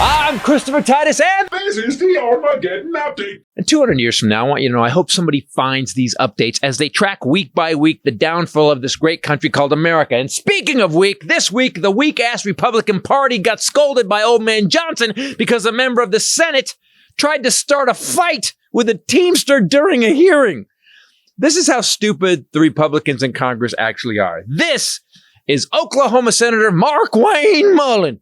I'm Christopher Titus, and this is the Armageddon Update. And 200 years from now, I want you to know, I hope somebody finds these updates as they track week by week the downfall of this great country called America. And speaking of weak, this week, the weak-ass Republican Party got scolded by Old Man Johnson because a member of the Senate tried to start a fight with a Teamster during a hearing. This is how stupid the Republicans in Congress actually are. This is Oklahoma Senator Mark Wayne Mullen.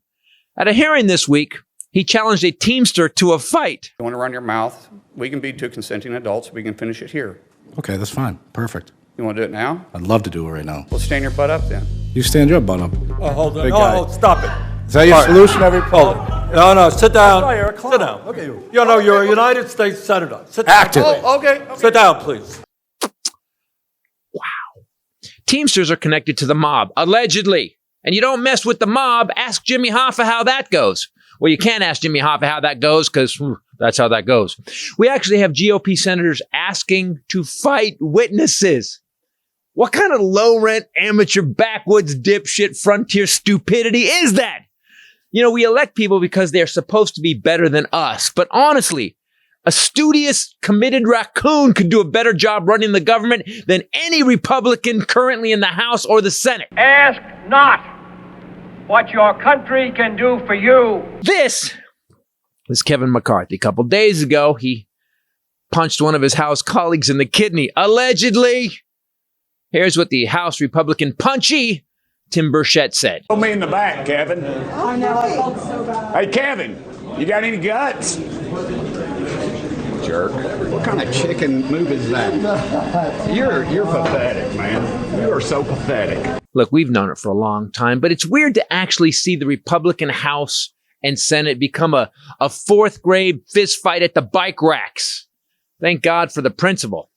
At a hearing this week, he challenged a Teamster to a fight. You want to run your mouth? We can be two consenting adults. We can finish it here. Okay, that's fine. Perfect. You want to do it now? I'd love to do it right now. Well, stand your butt up then. You stand your butt up. Oh, hold on. Big No, guy. no, stop it. Is that your solution every Hold it. No, sit down. Sit down. Okay. You know, you're a United States Senator. Sit down. Active. Oh, okay. Sit down, please. Wow. Teamsters are connected to the mob, allegedly. And you don't mess with the mob. Ask Jimmy Hoffa how that goes. Well, you can't ask Jimmy Hoffa how that goes because that's how that goes. We actually have GOP senators asking to fight witnesses. What kind of low-rent, amateur, backwoods, dipshit, frontier stupidity is that? You know, we elect people because they're supposed to be better than us. But honestly, a studious, committed raccoon could do a better job running the government than any Republican currently in the House or the Senate. Ask not what your country can do for you. This was Kevin McCarthy. A couple days ago, he punched one of his House colleagues in the kidney, allegedly. Here's what the House Republican punchy Tim Burchett said. Throw me in the back, Kevin. I know, I felt so bad. Hey, Kevin, you got any guts? Jerk. What kind of chicken move is that? You're pathetic, man. You are so pathetic. Look, we've known it for a long time, but it's weird to actually see the Republican House and Senate become a fourth grade fist fight at the bike racks. Thank God for the principle.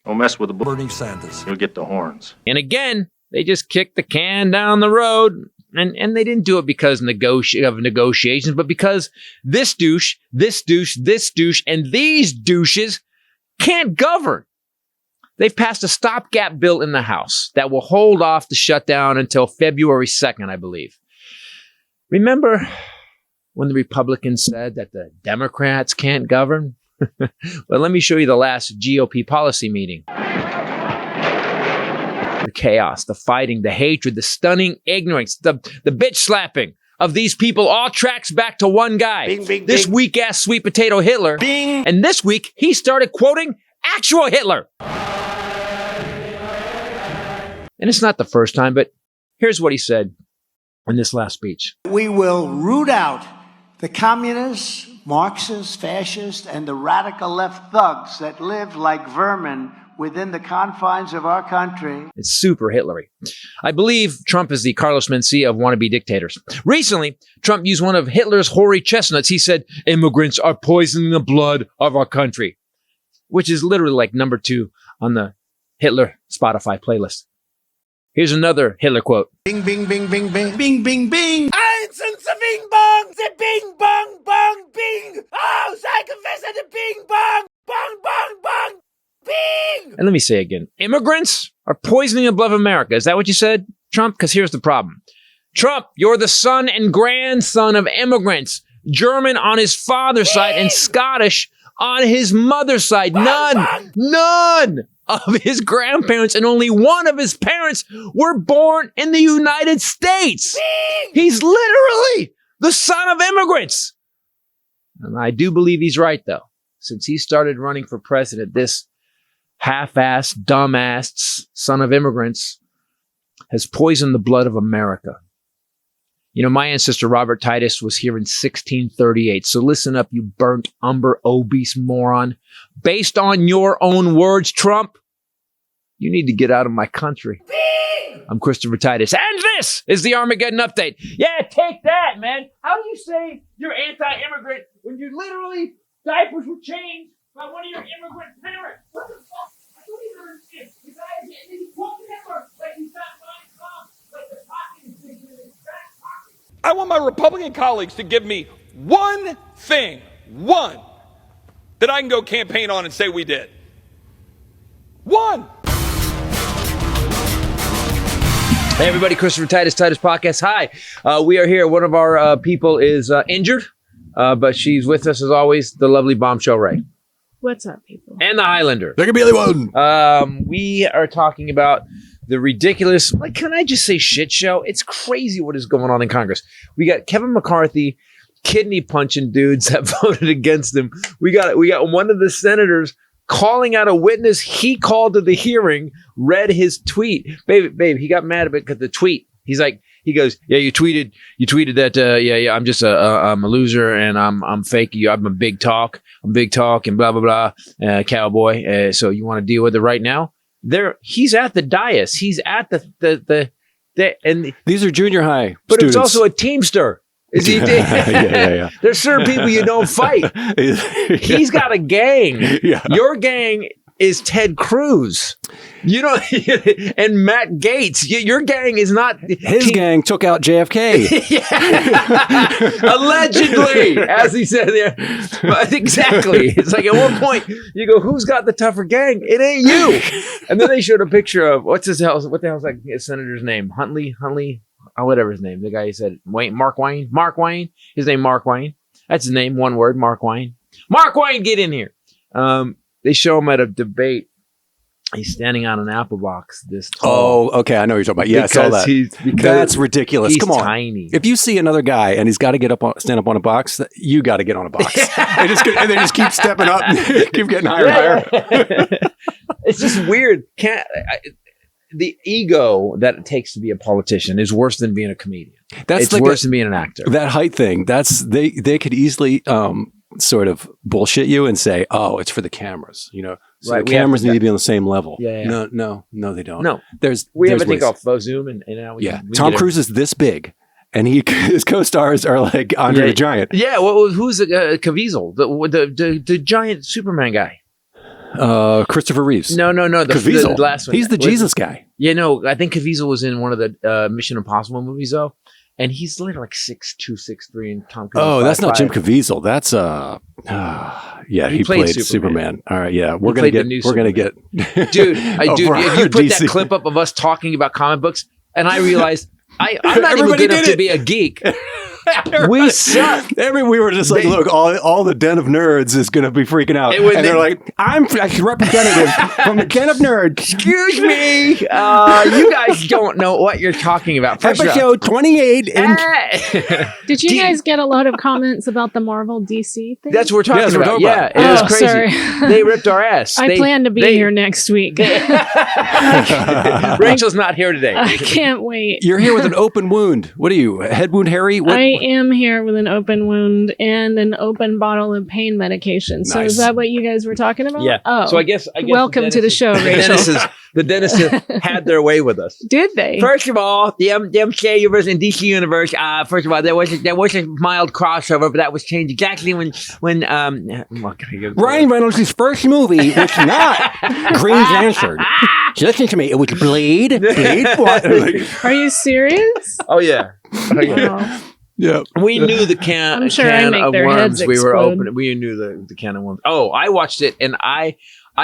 Don't mess with the Bernie Sanders. You'll get the horns. And again, they just kicked the can down the road. And they didn't do it because of negotiations, but because this douche, this douche, this douche, and these douches can't govern. They've passed a stopgap bill in the House that will hold off the shutdown until February 2nd, I believe. Remember when the Republicans said that the Democrats can't govern? Well, let me show you the last GOP policy meeting. The chaos, the fighting, the hatred, the stunning ignorance, the bitch slapping of these people all tracks back to one guy. Bing, bing, this bing. weak-ass sweet potato Hitler. Bing. And this week, he started quoting actual Hitler. And it's not the first time, but here's what he said in this last speech. We will root out the communists, Marxists, fascists, and the radical left thugs that live like vermin within the confines of our country. It's super Hitlery. I believe Trump is the Carlos Mencia of wannabe dictators. Recently, Trump used one of Hitler's hoary chestnuts. He said, immigrants are poisoning the blood of our country, which is literally like number 2 on the Hitler Spotify playlist. Here's another Hitler quote. Bing, bing, bing, bing, bing, bing, bing, bing. Eins und the bing bong, the bing bong bong bing. Oh, sacrifice the bing bong, bong bong bong. Bing! And let me say again, immigrants are poisoning the blood of America. Is that what you said, Trump? Because here's the problem. Trump, you're the son and grandson of immigrants. German on his father's side and Scottish on his mother's side. None of his grandparents and only one of his parents were born in the United States. Bing! He's literally the son of immigrants. And I do believe he's right, though. Since he started running for president, this half-assed, dumb-assed son of immigrants has poisoned the blood of America. You know, my ancestor Robert Titus was here in 1638. So listen up, you burnt umber obese moron. Based on your own words, Trump, you need to get out of my country. Bing! I'm Christopher Titus, and this is the Armageddon Update. Yeah, take that, man. How do you say you're anti-immigrant when you literally diapers were changed by one of your immigrant parents? What the fuck? I don't even understand. You guys, and you quote Hitler like he's not buying Trump, like the pocket is bigger than his back pocket. I want my Republican colleagues to give me one thing, that I can go campaign on and say we did. One. Hey everybody, Christopher Titus Podcast. Hi, we are here. One of our people is injured. But she's with us as always, the lovely Bombshell Ray. What's up, people? And the Highlander. There can be only one. We are talking about the ridiculous, like, can I just say shit show? It's crazy what is going on in Congress. We got Kevin McCarthy kidney punching dudes that voted against him. We got one of the senators calling out a witness he called to the hearing, read his tweet. Babe, he got mad about the tweet. He goes, yeah, you tweeted that, I'm just I'm a loser and I'm fake. I'm a big talk and blah, blah, blah, cowboy. So you want to deal with it right now? He's at the dais. He's at the and these are junior high but students. It's also a teamster. Is he? Yeah. There's certain people you don't fight. He's got a gang. Yeah. Your gang is Ted Cruz. You know, and Matt Gaetz. Your gang is not. His gang took out JFK. Allegedly, as he said there. But exactly. It's like at one point you go, "Who's got the tougher gang? It ain't you." And then they showed a picture of what the hell's like his senator's name? Huntley. Whatever his name. The guy who said Mark Wayne. His name Mark Wayne. That's his name. One word. Mark Wayne. Mark Wayne, get in here. They show him at a debate. He's standing on an apple box this tall. Oh, okay. I know what you're talking about. Yeah, I saw that. That's ridiculous. He's Come on. Tiny. If you see another guy and he's got to stand up on a box, you got to get on a box. and they just keep stepping up, keep getting higher and higher. It's just weird. The ego that it takes to be a politician is worse than being a comedian. It's like worse than being an actor. That height thing. They could easily sort of bullshit you and say, "Oh, it's for the cameras." You know, so right, the cameras need to be on the same level. Yeah. No, they don't. No, we have a thing called faux zoom, and now we Tom Cruise is this big, and his co-stars are like Andre the Giant. Yeah, well, who's Caviezel, the giant Superman guy? Christopher Reeves. No, the last one. He's the Jesus guy. Yeah, no, I think Caviezel was in one of the Mission Impossible movies though. And he's literally like 6'2", 6'3", and Tom Cruise. Oh, that's not Jim Caviezel. That's he played Superman. All right, yeah, we're gonna get. Dude, if you put that clip up of us talking about comic books, and I realized I'm not even good enough to be a geek. We suck. We were just like, look, all the den of nerds is going to be freaking out. And they're like, I'm representative from the den of nerds. Excuse me. You guys don't know what you're talking about. Episode 28. Did you guys get a lot of comments about the Marvel DC thing? That's what we're talking about. Yeah, it was crazy. Sorry. They ripped our ass. I plan to be here next week. Rachel's not here today. I can't wait. You're here with an open wound. What are you, a head wound, Harry? I am here with an open wound and an open bottle of pain medication. So is that what you guys were talking about? Yeah. Oh, so I guess welcome to the show, Rachel. The dentists had their way with us. Did they? First of all, the MK universe and DC universe. First of all, there was a mild crossover, but that was changed exactly when Ryan Reynolds' first movie was not Green Lantern. Listen to me, it was Blade. Are you serious? Oh yeah. Wow. Yeah, we knew the can. I'm sure can I make of their worms heads we were explode. opening. We knew the can of worms. Oh, I watched it and I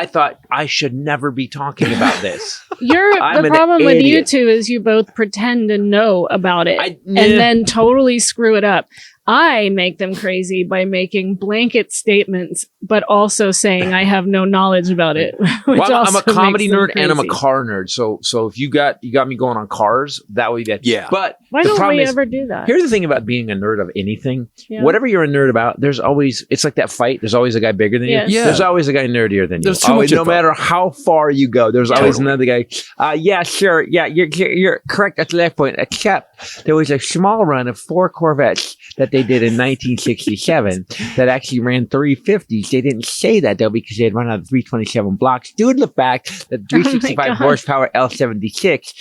thought I should never be talking about this. The problem with you two is you both pretend to know about it and then totally screw it up. I make them crazy by making blanket statements, but also saying I have no knowledge about it. I'm a comedy nerd and I'm a car nerd. So if you got me going on cars, that would be that. Yeah. But why don't we ever do that? Here's the thing about being a nerd of anything. Yeah. Whatever you're a nerd about, there's always, it's like that fight. There's always a guy bigger than you. Yeah. There's always a guy nerdier than you. Always, no matter how far you go, there's always another guy. Yeah, sure. Yeah, you're correct at the left point. Except there was a small run of 4 Corvettes that they did in 1967 that actually ran 350s. They didn't say that though because they had run out of 327 blocks due to the fact that 365 horsepower L76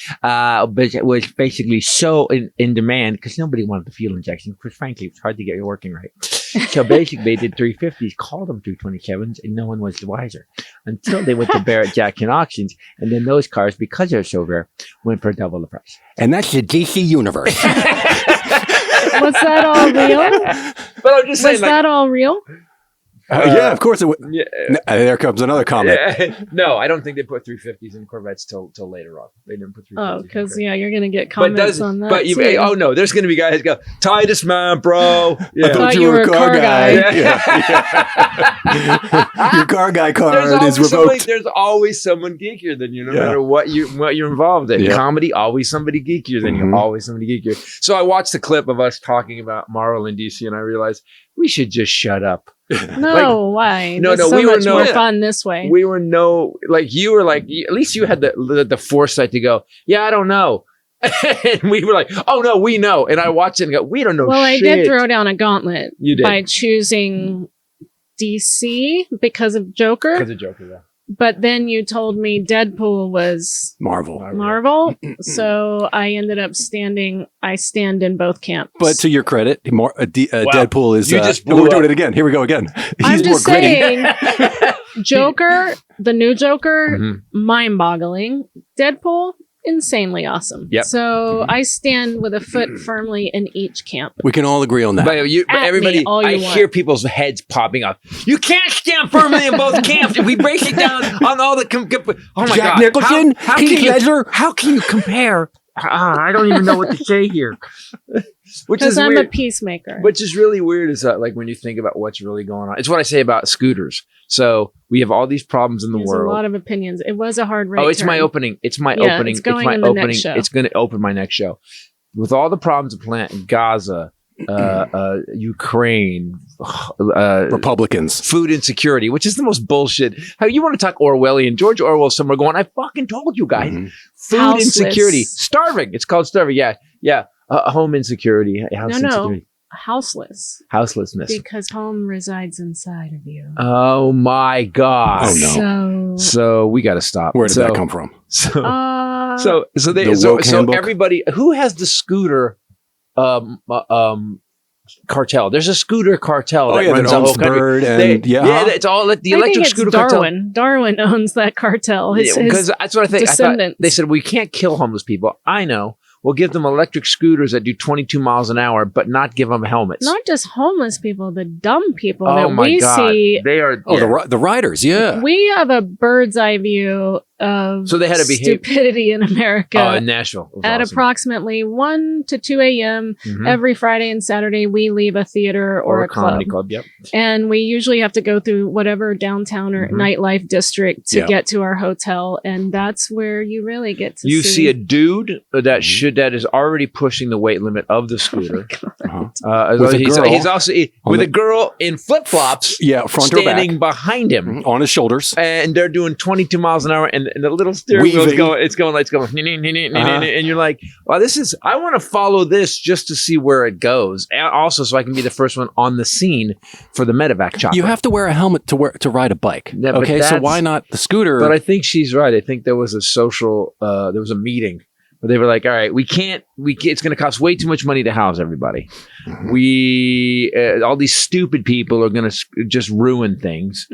was basically so in demand because nobody wanted the fuel injection because frankly it was hard to get it working right. So basically they did 350s, called them 327s, and no one was the wiser until they went to Barrett Jackson auctions, and then those cars, because they're so rare, went for double the price. And that's the DC universe. Was that all real? But I'm just saying, was that all real? Yeah, of course it would. Yeah. There comes another comment. No, I don't think they put 350s in Corvettes till later on. They didn't put 350s. Oh, because you're gonna get comments on that. But oh no, there's gonna be guys that go, Titus, man, bro. Yeah. I thought you were a car guy. Yeah. Your car guy card is revoked. There's always someone geekier than you, no matter what you're involved in. Yeah. Comedy, always somebody geekier than you. Always somebody geekier. So I watched the clip of us talking about Marvel and DC, and I realized we should just shut up. No, why? No, so we much were more fun this way. We were you were like, at least you had the foresight to go, yeah, I don't know. And we were like, oh no, we know. And I watched it and go, we don't know. Well, shit. I did throw down a gauntlet You did. by choosing DC because of Joker. Because of Joker, yeah. But then you told me Deadpool was Marvel. So I ended up I stand in both camps. But to your credit, Deadpool is. we're doing it again. Here we go again. I'm just saying, Joker, the new Joker, mind-boggling. Deadpool, insanely awesome. Yep. So I stand with a foot firmly in each camp. We can all agree on that. But everybody, I hear people's heads popping up. You can't stand firmly in both camps. If we break it down on all the... oh my Jack God. Nicholson, Heath Ledger. How can you compare? I don't even know what to say here. Because I'm a peacemaker. Which is really weird is that, like, when you think about what's really going on. It's what I say about scooters. So we have all these problems in the world. A lot of opinions. It was a hard right it's turn. my opening. It's my opening. It's going my in the opening. next show. It's going to open my next show. With all the problems of Gaza, Ukraine, Republicans, food insecurity, which is the most bullshit. How you want to talk Orwellian? George Orwell somewhere going, I fucking told you guys. Food insecurity. Starving. It's called starving. Yeah. Home insecurity. Insecurity. Houselessness. Because home resides inside of you. Oh my God. Oh no. So we got to stop. Where did that come from? So everybody who has the scooter cartel. There's a scooter cartel that runs the whole country. It's all the electric scooter cartel. Darwin owns that cartel. Because that's what I think. Descendants. They said we can't kill homeless people. I know. We'll give them electric scooters that do 22 miles an hour, but not give them helmets. Not just homeless people, the dumb people that we see. They are. The riders. Yeah. We have a bird's eye view of stupidity in America. In Nashville. At approximately 1 to 2 a.m. Every Friday and Saturday, we leave a theater or a comedy club. Yep. And we usually have to go through whatever downtown or nightlife district to get to our hotel. And that's where you really get to see a dude that is already pushing the weight limit of the scooter. He's also with a girl in flip-flops. Yeah, front or back. Standing behind him. On his shoulders. And they're doing 22 miles an hour and the little steering wheel is going, and you're like, well, I want to follow this just to see where it goes. And also so I can be the first one on the scene for the medevac chopper. You have to wear a helmet to ride a bike. Yeah, okay, so why not the scooter? But I think she's right. I think there was a meeting where they were like, all right, it's going to cost way too much money to house everybody. All these stupid people are going to just ruin things.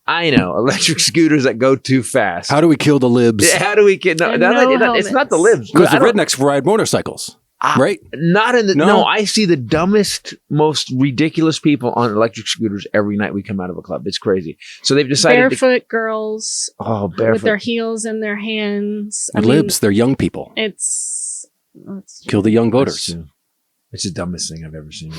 I know, electric scooters that go too fast. How do we kill the libs? How do we kill? It's not the libs. Because the rednecks ride motorcycles, right? Not in the no. I see the dumbest, most ridiculous people on electric scooters every night we come out of a club. It's crazy. So they've decided barefoot girls. Oh, barefoot with their heels in their hands. Libs, they're young people. It's kill the young voters. It's the dumbest thing I've ever seen.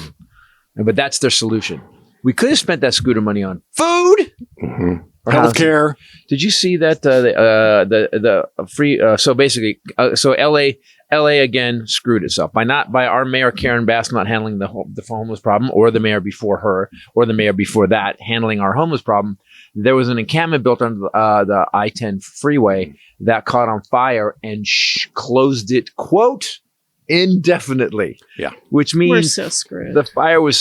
But that's their solution. We could have spent that scooter money on food, or healthcare. Did you see that the free? So basically, LA again screwed itself by our mayor Karen Bass not handling the homeless problem, or the mayor before her, or the mayor before that handling our homeless problem. There was an encampment built on the I-10 freeway that caught on fire and closed it, quote, indefinitely. Yeah. Which means we're so screwed. The fire was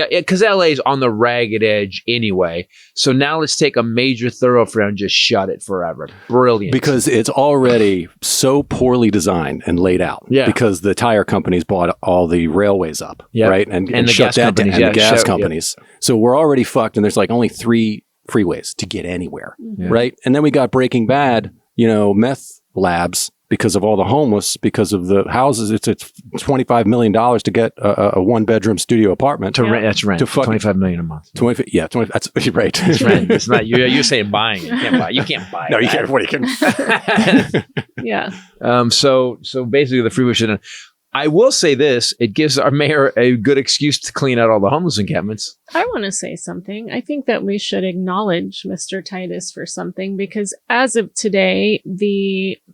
because LA is on the ragged edge anyway. So now let's take a major thoroughfare and just shut it forever. Brilliant. Because it's already so poorly designed and laid out. Yeah. Because the tire companies bought all the railways up. Yeah. Right. And the shut that down. And the gas companies. Yeah. So we're already fucked. And there's like only 3 freeways to get anywhere. Yeah. Right. And then we got Breaking Bad, meth labs because of all the homeless, because of the houses. It's $25 million to get a 1-bedroom studio apartment. That's rent. To fucking, $25 million a month. 20. Yeah, 20. That's right. It's rent. It's not. You're saying buying. You can't buy. You can't buy. No, you can't. What you can? Yeah. So basically, the freeway should. I will say this: it gives our mayor a good excuse to clean out all the homeless encampments. I want to say something. I think that we should acknowledge Mr. Titus for something, because as of today,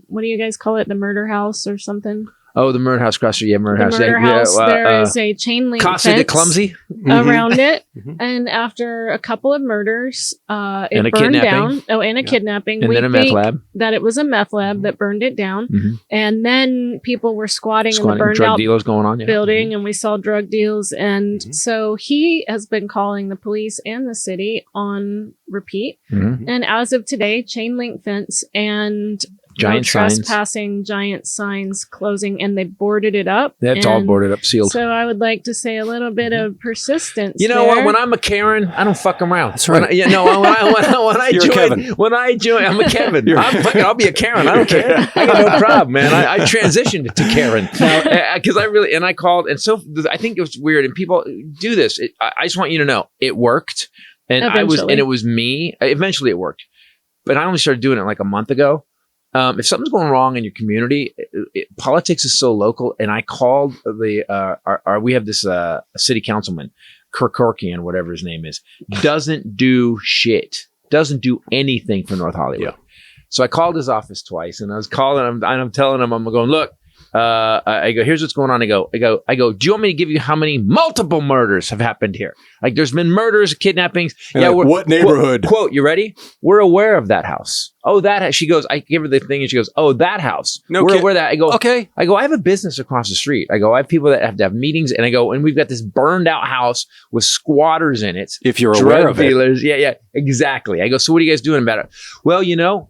what do you guys call it? The murder house or something? Oh, the murder house across the street. Yeah, murder house. Murder house. There is a chain link Casa de fence Clumsy around it, and after a couple of murders, it burned down. Oh, and a kidnapping. And then a meth lab. That it was a meth lab that burned it down, and then people were squatting in the burned drug out dealers going on, building, and we saw drug deals, and so he has been calling the police and the city on repeat. And as of today, chain link fence and giant trespassing, giant signs closing, and they boarded it up. That's all boarded up, sealed. So I would like to say a little bit of persistence. You know what? When I'm a Karen, I don't fuck around. That's right. When I join, I'm a Kevin. I'll be a Karen. I don't care. I got no problem, man. I transitioned to Karen because I called, and so I think it was weird. And people do this. I just want you to know it worked, and it was me. Eventually, it worked, but I only started doing it like a month ago. If something's going wrong in your community, politics is so local. And I called we have this city councilman, Kirkorkian, whatever his name is, doesn't do shit, doesn't do anything for North Hollywood. Yeah. So I called his office twice, and I was calling him, and I'm telling him, I'm going, look, I go, here's what's going on. I go, do you want me to give you how many multiple murders have happened here? Like, there's been murders, kidnappings. Yeah, like, what neighborhood? Quote, you ready? We're aware of that house. Oh, that. She goes, I give her the thing, and she goes, oh, that house. No, we're aware of that. I go, okay. I go, I have a business across the street. I go, I have people that have to have meetings, and I go, and we've got this burned out house with squatters in it. If you're aware of dealers. Yeah, exactly. I go, so what are you guys doing about it? Well,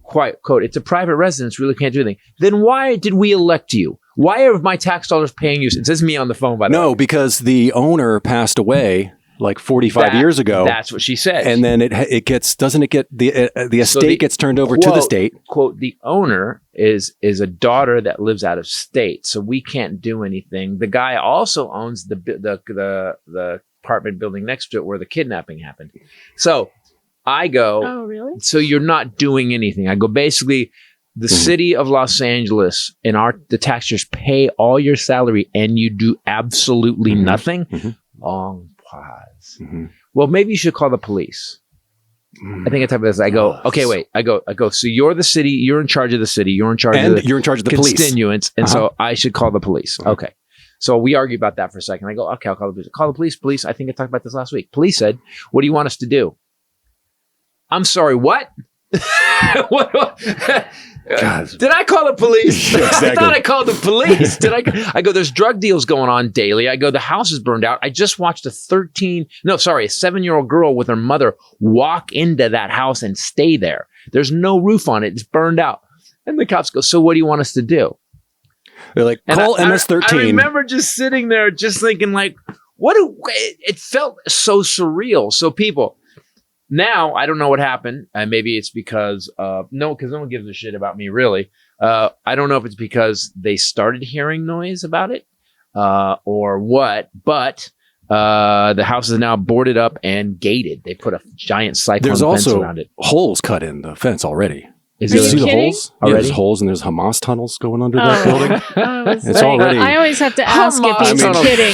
quote, it's a private residence, really can't do anything. Then why did we elect you? Why are my tax dollars paying you? It says me on the phone, by the way. No, because the owner passed away like 45 years ago. That's what she said. And then the estate gets turned over to the state. Quote, the owner is a daughter that lives out of state, so we can't do anything. The guy also owns the apartment building next to it where the kidnapping happened. So I go, oh, really? So you're not doing anything. I go, basically, the city of Los Angeles and the taxpayers pay all your salary, and you do absolutely nothing. Long pause. Well, maybe you should call the police. I think I type this. I go, okay, wait. I go. So you're the city. You're in charge of the city. You're in charge of the police. Constituents, and so I should call the police. Okay. So we argue about that for a second. I go, okay, I'll call the police. Call the police. Police. I think I talked about this last week. Police said, "What do you want us to do?" I'm sorry. What? God. Did I call the police? Exactly. I thought I called the police. I go, there's drug deals going on daily. I go, the house is burned out. I just watched a 7-year-old girl with her mother walk into that house and stay there. There's no roof on it. It's burned out. And the cops go, so what do you want us to do? They're like, call MS-13. I remember just sitting there just thinking like, it felt so surreal. So people... Now, I don't know what happened. Maybe it's because because no one gives a shit about me, really. I don't know if it's because they started hearing noise about it or what, but the house is now boarded up and gated. They put a giant cyclone fence around it. There's also holes cut in the fence already. Are you see the kidding? holes? Yeah, there's holes, and there's Hamas tunnels going under that building. It's already. I always have to ask if he's kidding.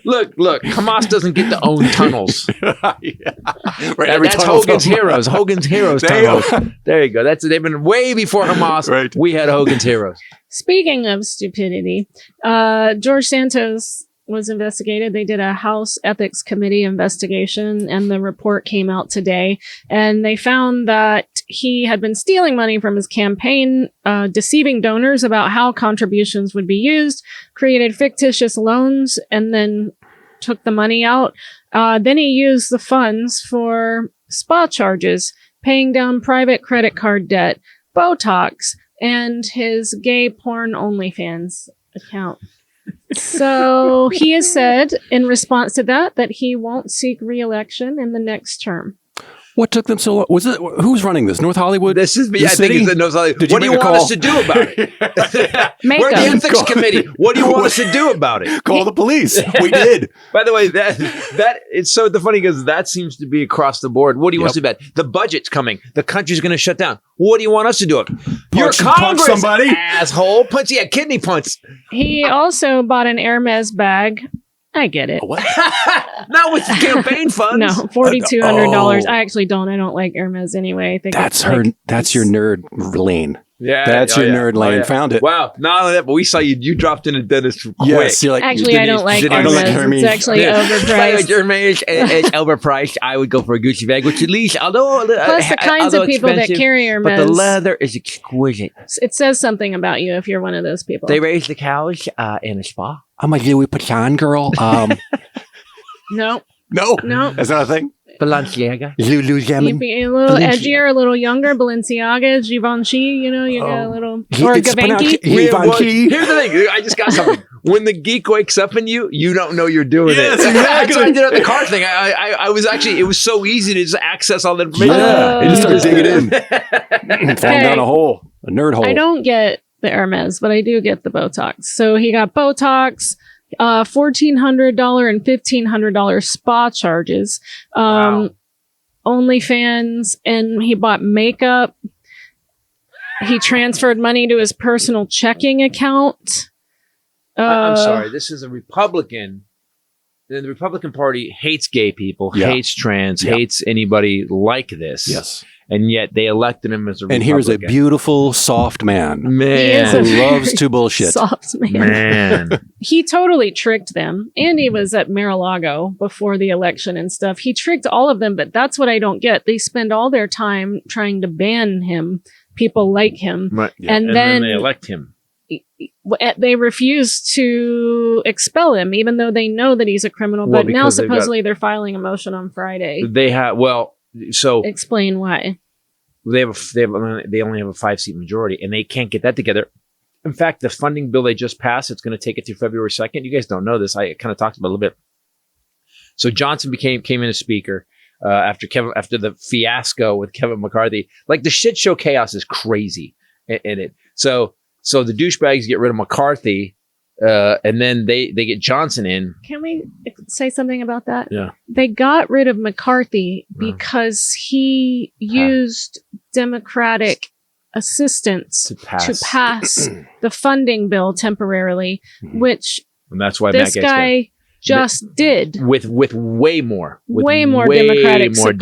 But look. Hamas doesn't get to own tunnels. Right, that's Hogan's Heroes. Hogan's Heroes tunnels. There you go. They've been way before Hamas. Right. We had Hogan's Heroes. Speaking of stupidity, George Santos was investigated. They did a House Ethics Committee investigation, and the report came out today. And they found that he had been stealing money from his campaign, deceiving donors about how contributions would be used, created fictitious loans, and then took the money out. Then he used the funds for spa charges, paying down private credit card debt, Botox, and his gay porn OnlyFans account. So he has said in response to that he won't seek re-election in the next term. What took them so long? Was it who's running this? North Hollywood? This is me. I think it's North Hollywood. What do you want us to do about it? We're the ethics committee. What do you want us to do about it? Call the police. We did. By the way, that it's so funny because that seems to be across the board. What do you want us to do about it? The budget's coming. The country's going to shut down. What do you want us to do? You're Congress, somebody, asshole. Punch, kidney punch. He also bought an Hermes bag. I get it. What? Not with campaign funds. No, $4,200. I actually don't. I don't like Hermes anyway. I think that's her. That's your nerd lane. Yeah, that's your nerd lane. Found it. Wow. Not only that, but we saw you. You dropped in a dentist quick. Yes, you're like, actually, I don't like Hermes. It's actually overpriced. Hermes is overpriced. I would go for a Gucci bag, which at least, although plus the kinds of people that carry Hermes, but the leather is exquisite. It says something about you if you're one of those people. They raise the cows in a spa. I'm a Louis Vuitton girl. No. That's not a thing. Balenciaga. Lululemon. You'd be a little edgier, a little younger. Balenciaga, Givenchy, you got a little... Or Givenchy. Here's the thing. I just got something. When the geek wakes up in you, you don't know you're doing it. Exactly. That's what I did at the car thing. I was actually... It was so easy to just access all the information. Yeah. You just started digging in. Falling down a hole. A nerd hole. I don't get the Hermes, but I do get the Botox. So he got Botox... $1,400 and $1,500 spa charges. OnlyFans, and he bought makeup. He transferred money to his personal checking account. I'm sorry. This is a Republican. The Republican Party hates gay people, hates trans, hates anybody like this. Yes. And yet they elected him as a Republican. And here's a beautiful, soft man. Man. Who loves to bullshit. Soft man. He totally tricked them. And he was at Mar-a-Lago before the election and stuff. He tricked all of them, but that's what I don't get. They spend all their time trying to ban him, people like him. Right. Yeah. And then they elect him. They refuse to expel him, even though they know that he's a criminal. But now supposedly they're filing a motion on Friday. They have, so explain why. They only have a 5-seat majority, and they can't get that together. In fact, the funding bill they just passed, it's going to take it through February 2nd. You guys don't know this. I kind of talked about it a little bit. So Johnson came in as speaker after the fiasco with Kevin McCarthy. Like the shit show chaos is crazy in it. So the douchebags get rid of McCarthy. And then they get Johnson in. Can we say something about that? Yeah. They got rid of McCarthy because he used Democratic assistance to pass the funding bill temporarily, which and that's why this guy just did with way more Democratic support.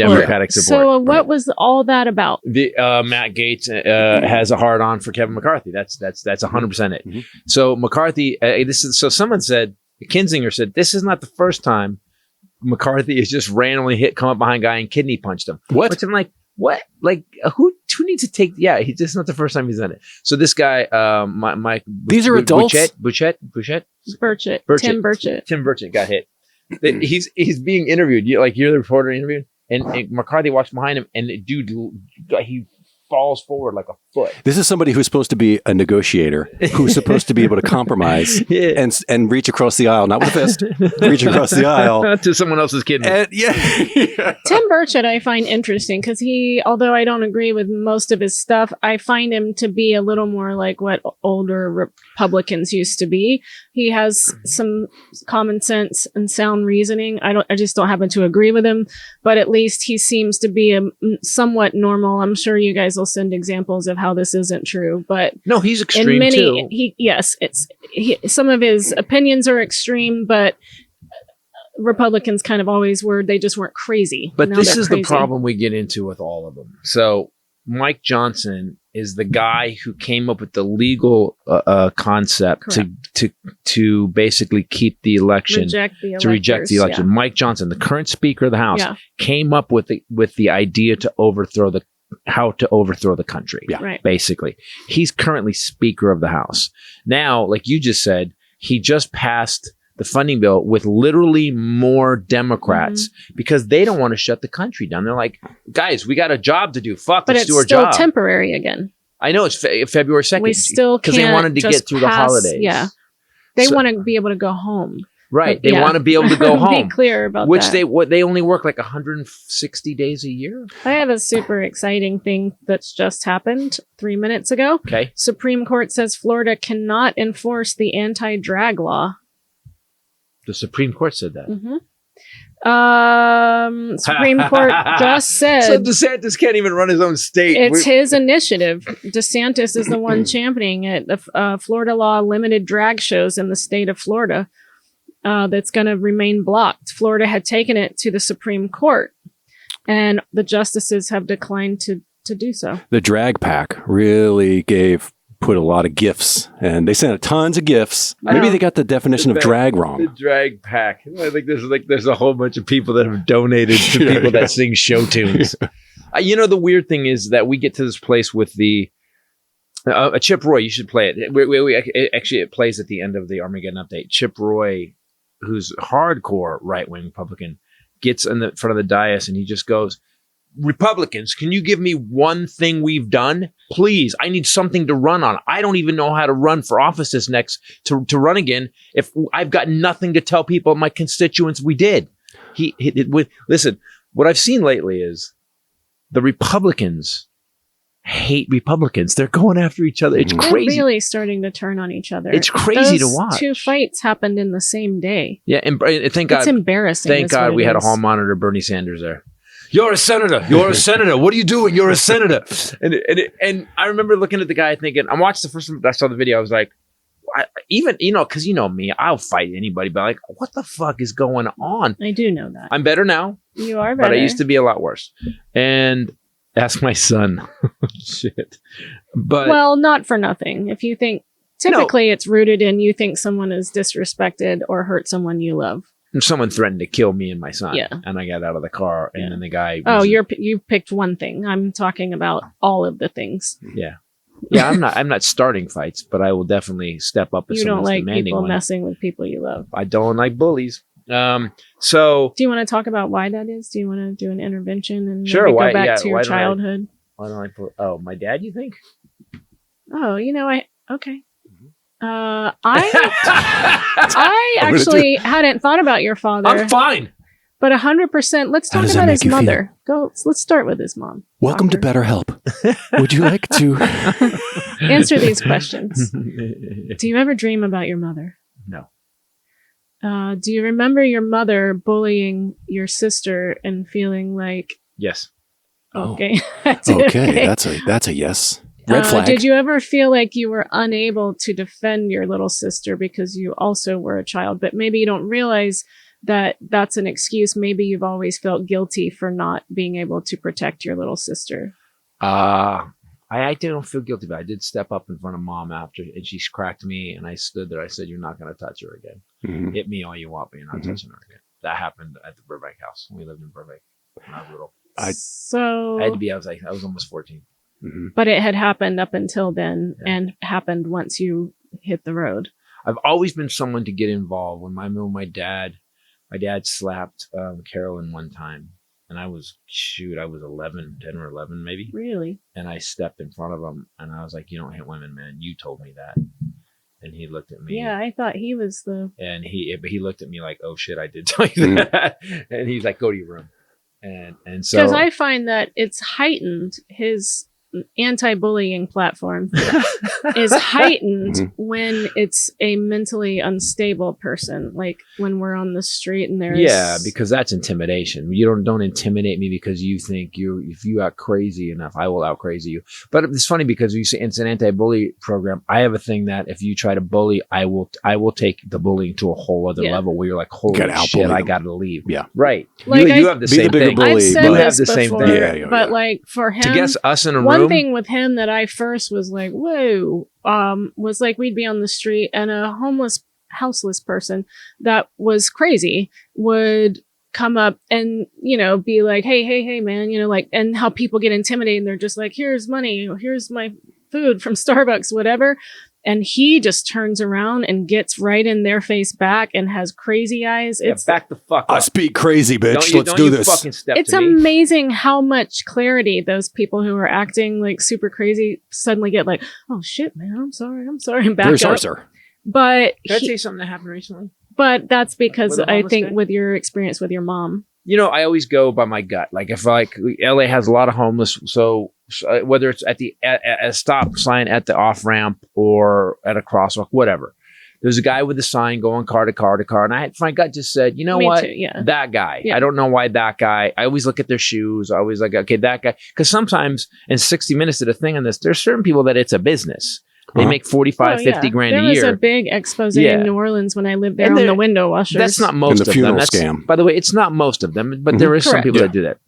So what was all that about? The Matt Gaetz has a hard on for Kevin McCarthy. That's 100% it. Mm-hmm. So McCarthy, someone said, Kinzinger said, this is not the first time McCarthy has just randomly come up behind a guy and kidney punched him. What? Which I'm like, what? Like who needs to take? Yeah, this is not the first time he's done it. So this guy, Mike, these are adults. Burchett. Tim Burchett got hit. He's being interviewed. You're the reporter interviewed, and McCarthy walks behind him, and the dude, he falls forward like a foot. This is somebody who's supposed to be a negotiator, who's supposed to be able to compromise and reach across the aisle, not with a fist, reach across the aisle to someone else's kidney. Tim Burchett I find interesting because although I don't agree with most of his stuff, I find him to be a little more like what older Republicans used to be. He has some common sense and sound reasoning. I just don't happen to agree with him, but at least he seems to be somewhat normal. I'm sure you guys will send examples of how this isn't true, but no, he's extreme too. Some of his opinions are extreme, but Republicans kind of always were. They just weren't crazy. But this is the problem we get into with all of them. So Mike Johnson is the guy who came up with the legal concept to basically keep the election, reject the election. Yeah. Mike Johnson, the current Speaker of the House, came up with the idea to overthrow the country. Yeah. Right. Basically, he's currently Speaker of the House. Now, like you just said, he just passed the funding bill with literally more Democrats because they don't want to shut the country down. They're like, guys, we got a job to do. Let's do our job. But it's still temporary again. I know it's February 2nd. We still can't because they wanted to get through the holidays. Yeah. They want to be able to go home. Right. They want to be able to go home. Be clear about which that. They only work like 160 days a year. I have a super exciting thing that's just happened 3 minutes ago. Okay. Supreme Court says Florida cannot enforce the anti-drag law. The Supreme Court said that. Mm-hmm. Supreme Court just said. So DeSantis can't even run his own state. It's his initiative. DeSantis is the one championing it. The Florida law limited drag shows in the state of Florida. That's going to remain blocked. Florida had taken it to the Supreme Court, and the justices have declined to do so. The drag pack really put a lot of gifts, and they sent tons of gifts. Maybe they got the definition of drag wrong. The drag pack. I think there's a whole bunch of people that have donated to people that sing show tunes. The weird thing is that we get to this place with the Chip Roy. You should play it. Actually, it plays at the end of the Armageddon update. Chip Roy, who's hardcore right-wing Republican, gets in the front of the dais and he just goes, Republicans, can you give me one thing we've done? Please, I need something to run on. I don't even know how to run for office this next to run again if I've got nothing to tell people, my constituents we did. Listen, what I've seen lately is the Republicans hate Republicans. They're going after each other. It's crazy. They're really starting to turn on each other. It's crazy Those to watch. 2 fights happened in the same day. Yeah, and thank God. It's embarrassing. Thank God we had a hall monitor, Bernie Sanders there. You're a senator. You're a senator. What are you doing? You're a senator. And I remember looking at the guy thinking, I watched the first time I saw the video. I was like, because you know me, I'll fight anybody, but like, what the fuck is going on? I do know that. I'm better now. You are better. But I used to be a lot worse. And ask my son. Shit. But well, not for nothing. If you think, typically it's rooted in you think someone is disrespected or hurt someone you love. Someone threatened to kill me and my son. Yeah. And I got out of the car and then the guy. You picked one thing. I'm talking about all of the things. Yeah. Yeah, I'm not starting fights, but I will definitely step up if you don't someone's like demanding people one. messing with people you love. I don't like bullies. So do you want to talk about why that is? Do you want to do an intervention and sure, go back to your childhood? Why don't I my dad, you think? Oh, okay. I actually hadn't thought about your father. I'm fine. But 100%, let's talk about his mother. Let's start with his mom. Welcome to BetterHelp. Would you like to answer these questions? Do you ever dream about your mother? No. Do you remember your mother bullying your sister and feeling like? Yes. Okay. Okay, that's a yes. Red flag. Did you ever feel like you were unable to defend your little sister because you also were a child, but maybe you don't realize that that's an excuse? Maybe you've always felt guilty for not being able to protect your little sister. I don't feel guilty, but I did step up in front of mom after, and she cracked me, and I stood there. I said, "You're not going to touch her again. Mm-hmm. Hit me all you want, but you're not touching her again." That happened at the Burbank house when we lived in Burbank when I was little. I was almost 14. Mm-hmm. But it had happened up until then, and happened once you hit the road. I've always been someone to get involved. When my dad slapped Carolyn one time, and I was 10 or 11 maybe. Really? And I stepped in front of him, and I was like, "You don't hit women, man. You told me that." And he looked at me. Yeah, I thought he was the. And he looked at me like, "Oh shit, I did tell you that." And he's like, "Go to your room." And so because I find that it's heightened. His anti-bullying platform is heightened when it's a mentally unstable person, like when we're on the street and there's because that's intimidation. You don't intimidate me because you think if you act crazy enough, I will out crazy you. But it's funny because you say it's an anti-bully program. I have a thing that if you try to bully, I will take the bullying to a whole other level where you're like, holy shit, I gotta leave. Yeah, right. Like you have the same thing. I've said you this have the before, same thing. But like for him, to guess us in a one room. thing with him that I first was like, whoa, was like we'd be on the street and a houseless person that was crazy would come up and, be like, hey, man, like, and how people get intimidated and they're just like, here's money, here's my food from Starbucks, whatever. And he just turns around and gets right in their face back and has crazy eyes. It's back the fuck up. I speak crazy, bitch. Let's do this. It's amazing how much clarity those people who are acting like super crazy suddenly get like, oh shit, man, I'm sorry, and back up. Sir. But can I tell you something that happened recently? But that's because With a I homeless think guy? with your experience with your mom. I always go by my gut. Like if LA has a lot of homeless, so whether it's at a stop sign at the off ramp or at a crosswalk, whatever. There's a guy with a sign going car to car to car, and my gut just said, you know Me what, too, yeah. that guy. Yeah. I don't know why that guy. I always look at their shoes. I always like, okay, that guy, because sometimes in 60 Minutes did a thing on this. There's certain people that it's a business. They make 45, 50 grand a year. There was a big expose in New Orleans when I lived there on the window washers. That's not most of them. Scam. By the way, it's not most of them, but there is some people that do that.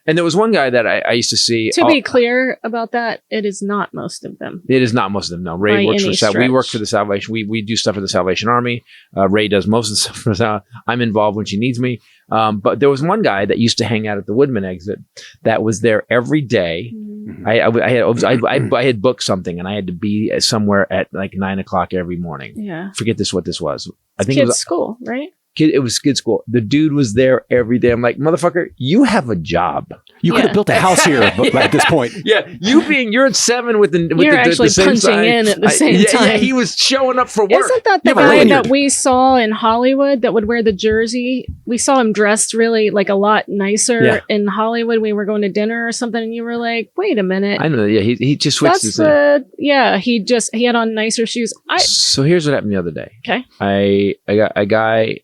And there was one guy that I used to see. To be clear about that, it is not most of them. It is not most of them. No, Ray works for we work for the Salvation. We do stuff for the Salvation Army. Ray does most of the stuff for the. I'm involved when she needs me. But there was one guy that used to hang out at the Woodman exit that was there every day. Mm-hmm. I had booked something and I had to be somewhere at like 9:00 every morning. Yeah. Forget what this was. I think Kids' it was school, right? It was kid school. The dude was there every day. I'm like, motherfucker, you have a job. You could have built a house here at this point. Yeah, you're at 7 with the You're actually the same punching sign. in at the same time. Yeah, he was showing up for work. Isn't that the guy that we saw in Hollywood that would wear the jersey? We saw him dressed really like a lot nicer in Hollywood. We were going to dinner or something, and you were like, "Wait a minute." I know. Yeah, he just switched his name. He had on nicer shoes. So here's what happened the other day. Okay. I got a guy.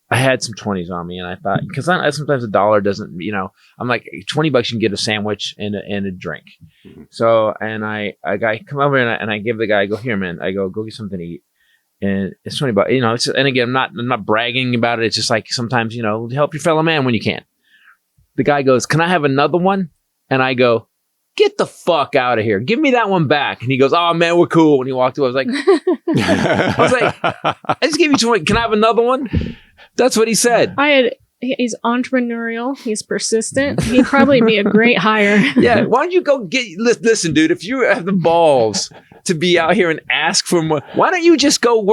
I had some 20s on me, and I thought, because sometimes $1 doesn't, I'm like, $20 you can get a sandwich and a drink. Mm-hmm. So, and a guy come over and I give the guy, I go, here, man, I go get something to eat. And it's $20, it's just, and again, I'm not bragging about it. It's just like, sometimes, help your fellow man when you can. The guy goes, can I have another one? And I go, get the fuck out of here. Give me that one back. And he goes, oh man, we're cool. When he walked away, I was like, I just gave you 20. Can I have another one? That's what he said. He's entrepreneurial. He's persistent. He'd probably be a great hire. Yeah. Why don't you go listen, dude, if you have the balls to be out here and ask for more, why don't you just go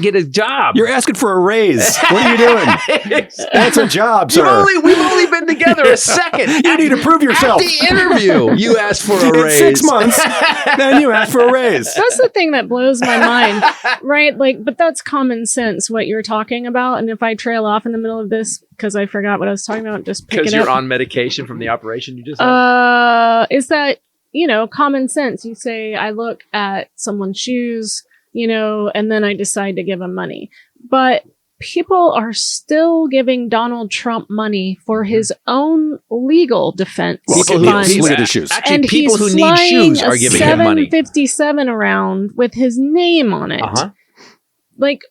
get a job? You're asking for a raise. What are you doing? That's a job, sir. We've only been together a second. You need to prove yourself. At the interview, you asked for a raise. In 6 months, then you asked for a raise. That's the thing that blows my mind, right? Like, but that's common sense, what you're talking about. And if I trail off in the middle of this because I forgot what I was talking about, just pick it up. Because you're on medication from the operation you just had? Is that, common sense. You say, I look at someone's shoes, and then I decide to give them money. But people are still giving Donald Trump money for his own legal defense funds. Look at his shoes. Actually, people who need shoes are giving him money. 757 around with his name on it. Uh-huh. Like,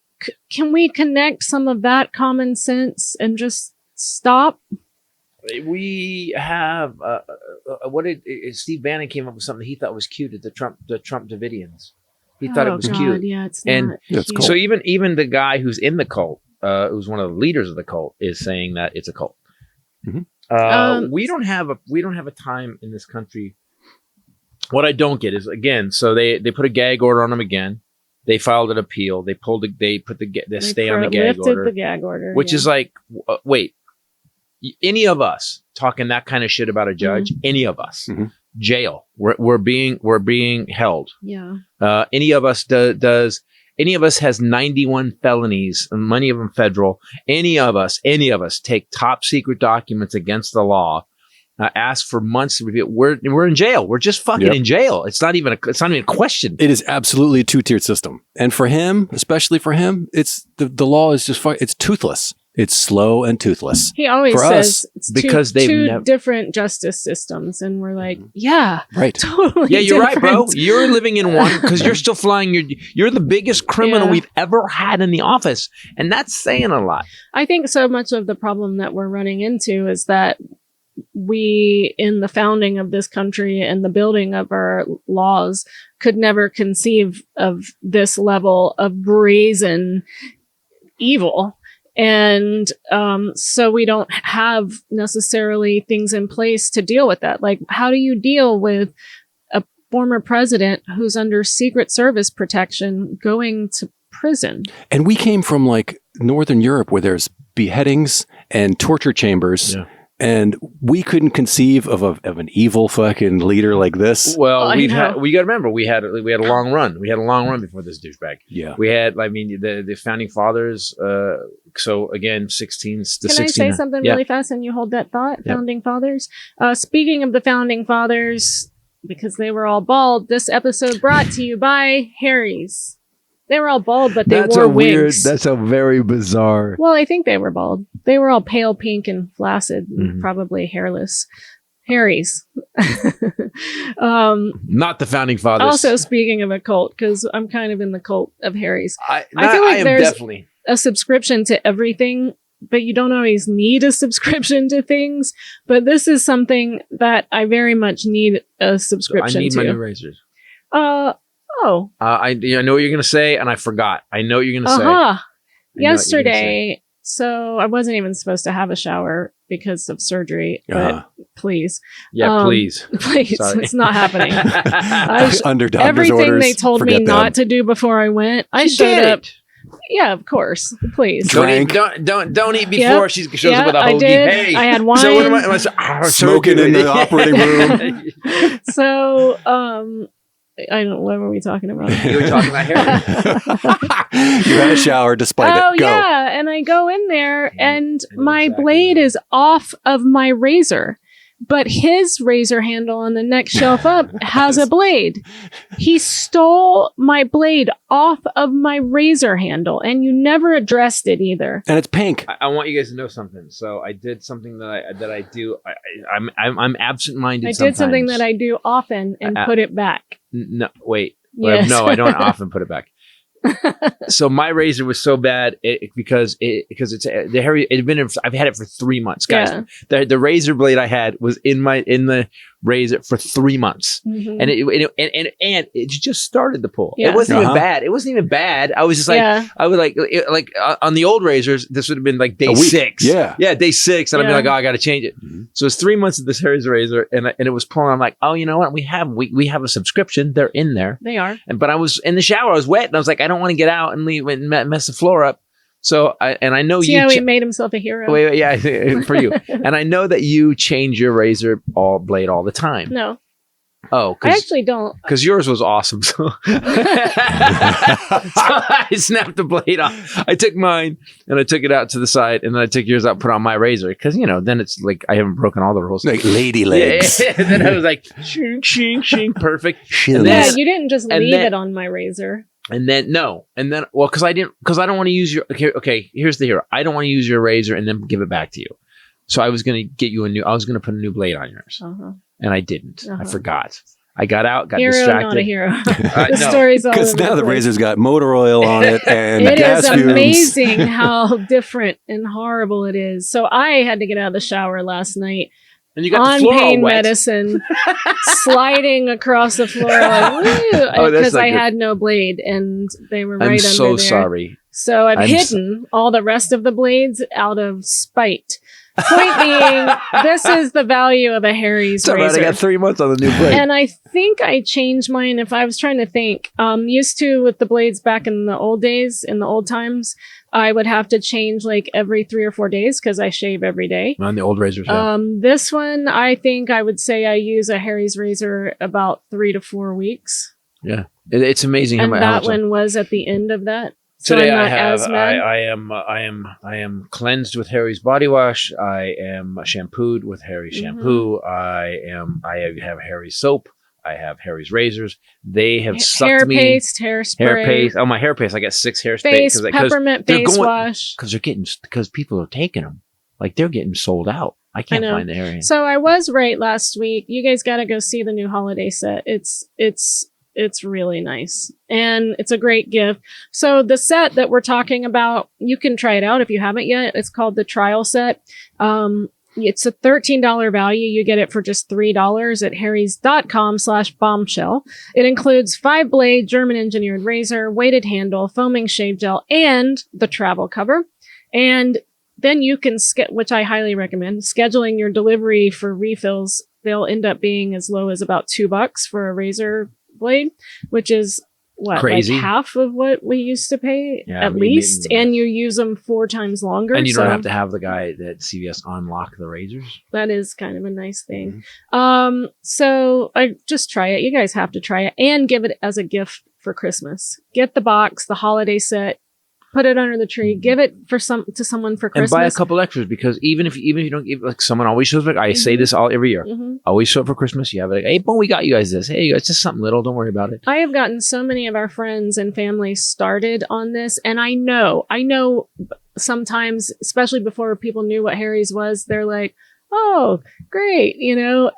can we connect some of that common sense and just stop? We have Steve Bannon came up with something he thought was cute at the Trump Davidians. He thought it was cute. Yeah, it's and not. That's cool. So even the guy who's in the cult, who's one of the leaders of the cult, is saying that it's a cult. Mm-hmm. We don't have a time in this country. What I don't get is, again, so they put a gag order on him again. They filed an appeal. They put the stay on the gag order. The gag order, which is like, wait. Any of us talking that kind of shit about a judge, any of us, jail. We're being held. Yeah. Any of us does. Any of us has 91 felonies, and many of them federal. Any of us take top secret documents against the law. Ask for months to review. We're in jail. We're just fucking in jail. It's not even a question. It is absolutely a 2-tiered system, and for him, especially for him, it's the law is just it's toothless. It's slow and toothless. He always for says us, it's because two different justice systems, and we're like, yeah, right, totally. Yeah, you're different. right, bro. You're living in one because you're still flying. You're the biggest criminal we've ever had in the office, and that's saying a lot. I think so much of the problem that we're running into is that we, in the founding of this country and the building of our laws, could never conceive of this level of brazen evil. And so we don't have necessarily things in place to deal with that. Like, how do you deal with a former president who's under Secret Service protection going to prison? And we came from like Northern Europe where there's beheadings and torture chambers. Yeah. And we couldn't conceive of an evil fucking leader like this. Well, we got to remember we had a long run. We had a long run before this douchebag. Yeah, we had. I mean, the founding fathers. So again, 16. Can I say something really fast? And you hold that thought. Yep. Founding fathers. Speaking of the founding fathers, because they were all bald. This episode brought to you by Harry's. They were all bald, but they wore wigs. That's a very bizarre. Well, I think they were bald. They were all pale pink and flaccid, and probably hairless. Harry's. Not the founding fathers. Also, speaking of a cult, because I'm kind of in the cult of Harry's. I feel like there's definitely a subscription to everything, but you don't always need a subscription to things. But this is something that I very much need a subscription to. I need my new razors. I know what you're going to say, and I forgot. I know what you're going to say. Yesterday, so I wasn't even supposed to have a shower because of surgery, but please. Yeah, please. Please. Sorry. It's not happening. Under doctor's everything orders, they told me not to do before I went, I showed up. Yeah, of course. Please. Don't eat before she shows up with a hoagie. I did. Hey, I had wine. So what am I smoking in the operating room? So, I don't. What were we talking about? You were talking about hair. You had a shower despite it. Go. Yeah, and I go in there, and my blade is off of my razor, but his razor handle on the next shelf up has a blade. He stole my blade off of my razor handle, and you never addressed it either. And it's pink. I want you guys to know something. So I did something that I do. I'm absent-minded. I did something that I do often and put it back. No, wait. Yes. No, I don't often put it back. So my razor was so bad because it's the Harry. I've had it for 3 months, guys. Yeah. The razor blade I had was in the razor for 3 months, and it just started to pull. Yeah. It wasn't even bad. It wasn't even bad. I was just like, I would like on the old razors, this would have been like day 6. Yeah, day 6, and I'd be like, oh, I got to change it. So it's 3 months of this Harry's razor, and it was pulling. I'm like, oh, you know what? We have a subscription. They're in there. They are. But I was in the shower. I was wet, and I was like, I don't want to get out and leave and mess the floor up. So I know you. Yeah, he made himself a hero. Wait, yeah, for you. And I know that you change your razor blade all the time. No. Oh, I actually don't. Because yours was awesome. So I snapped the blade off. I took mine and I took it out to the side, and then I took yours out, put on my razor. Because then it's like I haven't broken all the rules. Like lady legs. Yeah. And then I was like, shing, shing, shing, perfect. Yeah, you didn't just leave it on my razor. And then because I don't want to use your. Okay, here's the hero. I don't want to use your razor and then give it back to you. So I was going to get you I was going to put a new blade on yours. And I didn't. I forgot. I got out, got distracted. Not a hero. The story's all because now the razor's got motor oil on it and gas fumes. It is amazing how different and horrible it is. So I had to get out of the shower last night. And you got on the floor pain all wet. Medicine, sliding across the floor because I had no blade and they were right under there. I'm so sorry. So I've hidden all the rest of the blades out of spite. Point being, this is the value of a Harry's razor. I got 3 months on the new blade. And I think I changed mine. If I was trying to think, used to with the blades back in the old days, in the old times, I would have to change like every 3 or 4 days because I shave every day. On the old razors. This one, I think I would say I use a Harry's razor about 3 to 4 weeks. Yeah, it's amazing. And that one was at the end of that. So today I am cleansed with Harry's body wash. I am shampooed with Harry's shampoo. I have Harry's soap. I have Harry's razors. They have sucked me. Hair paste, hairspray. Hair paste. Oh, my hair paste. I got 6 hair face, peppermint face wash. Because people are taking them. Like they're getting sold out. I can't find the hair. So I was right last week. You guys got to go see the new holiday set. It's really nice and it's a great gift. So the set that we're talking about, you can try it out if you haven't yet. It's called the trial set. It's a $13 value. You get it for just $3 at harrys.com/bombshell. It includes 5-blade German engineered razor, weighted handle, foaming shave gel, and the travel cover. And then you can, which I highly recommend, scheduling your delivery for refills. They'll end up being as low as about $2 for a razor blade, which is crazy. Like half of what we used to pay at least, and you use them 4 times longer. And you don't have to have the guy at CVS unlock the razors. That is kind of a nice thing. So I just try it. You guys have to try it and give it as a gift for Christmas. Get the box, the holiday set. Put it under the tree. Give it to someone for Christmas. And buy a couple extras, because even if you don't give, like, someone always shows up. I say this every year. Always show up for Christmas. You have it. Like, hey, boom, we got you guys this. Hey, it's just something little. Don't worry about it. I have gotten so many of our friends and family started on this, and I know sometimes, especially before people knew what Harry's was, they're like, "Oh, great,"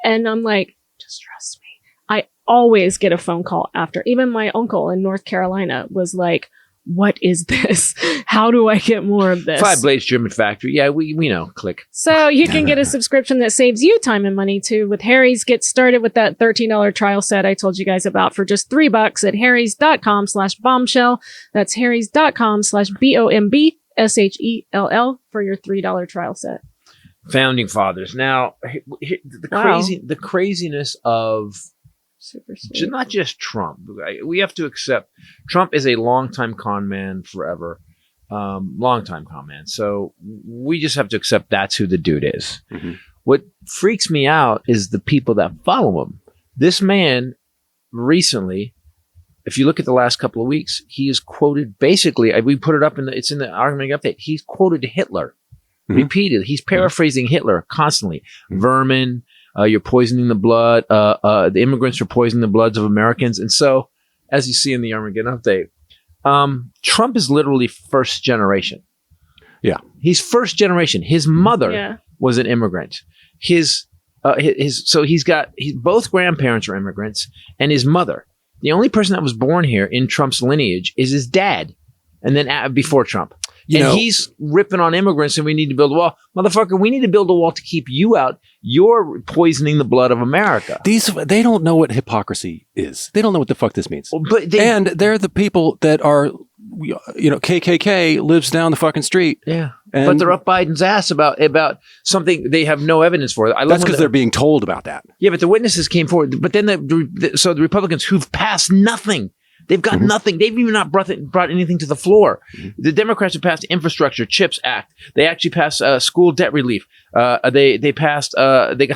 and I'm like, just trust me. I always get a phone call after. Even my uncle in North Carolina was like, what is this? How do I get more of this? 5 Blades German Factory. Yeah, we know. Click. So you can get a subscription that saves you time and money too. With Harry's, get started with that $13 trial set I told you guys about for just $3 at harrys.com/bombshell. That's harrys.com/BOMBSHELL for your $3 trial set. Founding fathers. Now, the craziness of super sweet. Not just Trump. We have to accept Trump is a longtime con man forever. Longtime con man. So we just have to accept that's who the dude is. What freaks me out is the people that follow him. This man recently, if you look at the last couple of weeks, he is quoted basically, we put it up it's in the argument update. He's quoted Hitler repeatedly. He's paraphrasing Hitler constantly. Vermin. You're poisoning the blood. The immigrants are poisoning the bloods of Americans. And so, as you see in the Armageddon update, Trump is literally first generation. Yeah. He's first generation. His mother was an immigrant. Both grandparents are immigrants, and his mother. The only person that was born here in Trump's lineage is his dad. And then before Trump. He's ripping on immigrants, and we need to build a wall. Motherfucker, we need to build a wall to keep you out. You're poisoning the blood of America. They don't know what hypocrisy is. They don't know what the fuck this means. And they're the people that are, KKK lives down the fucking street. Yeah. But they're up Biden's ass about something they have no evidence for. That's because they're being told about that. Yeah, but the witnesses came forward. But then the Republicans who've passed nothing. They've got nothing. They've even not brought anything to the floor. The Democrats have passed Infrastructure CHIPS Act. They actually passed school debt relief. They passed. They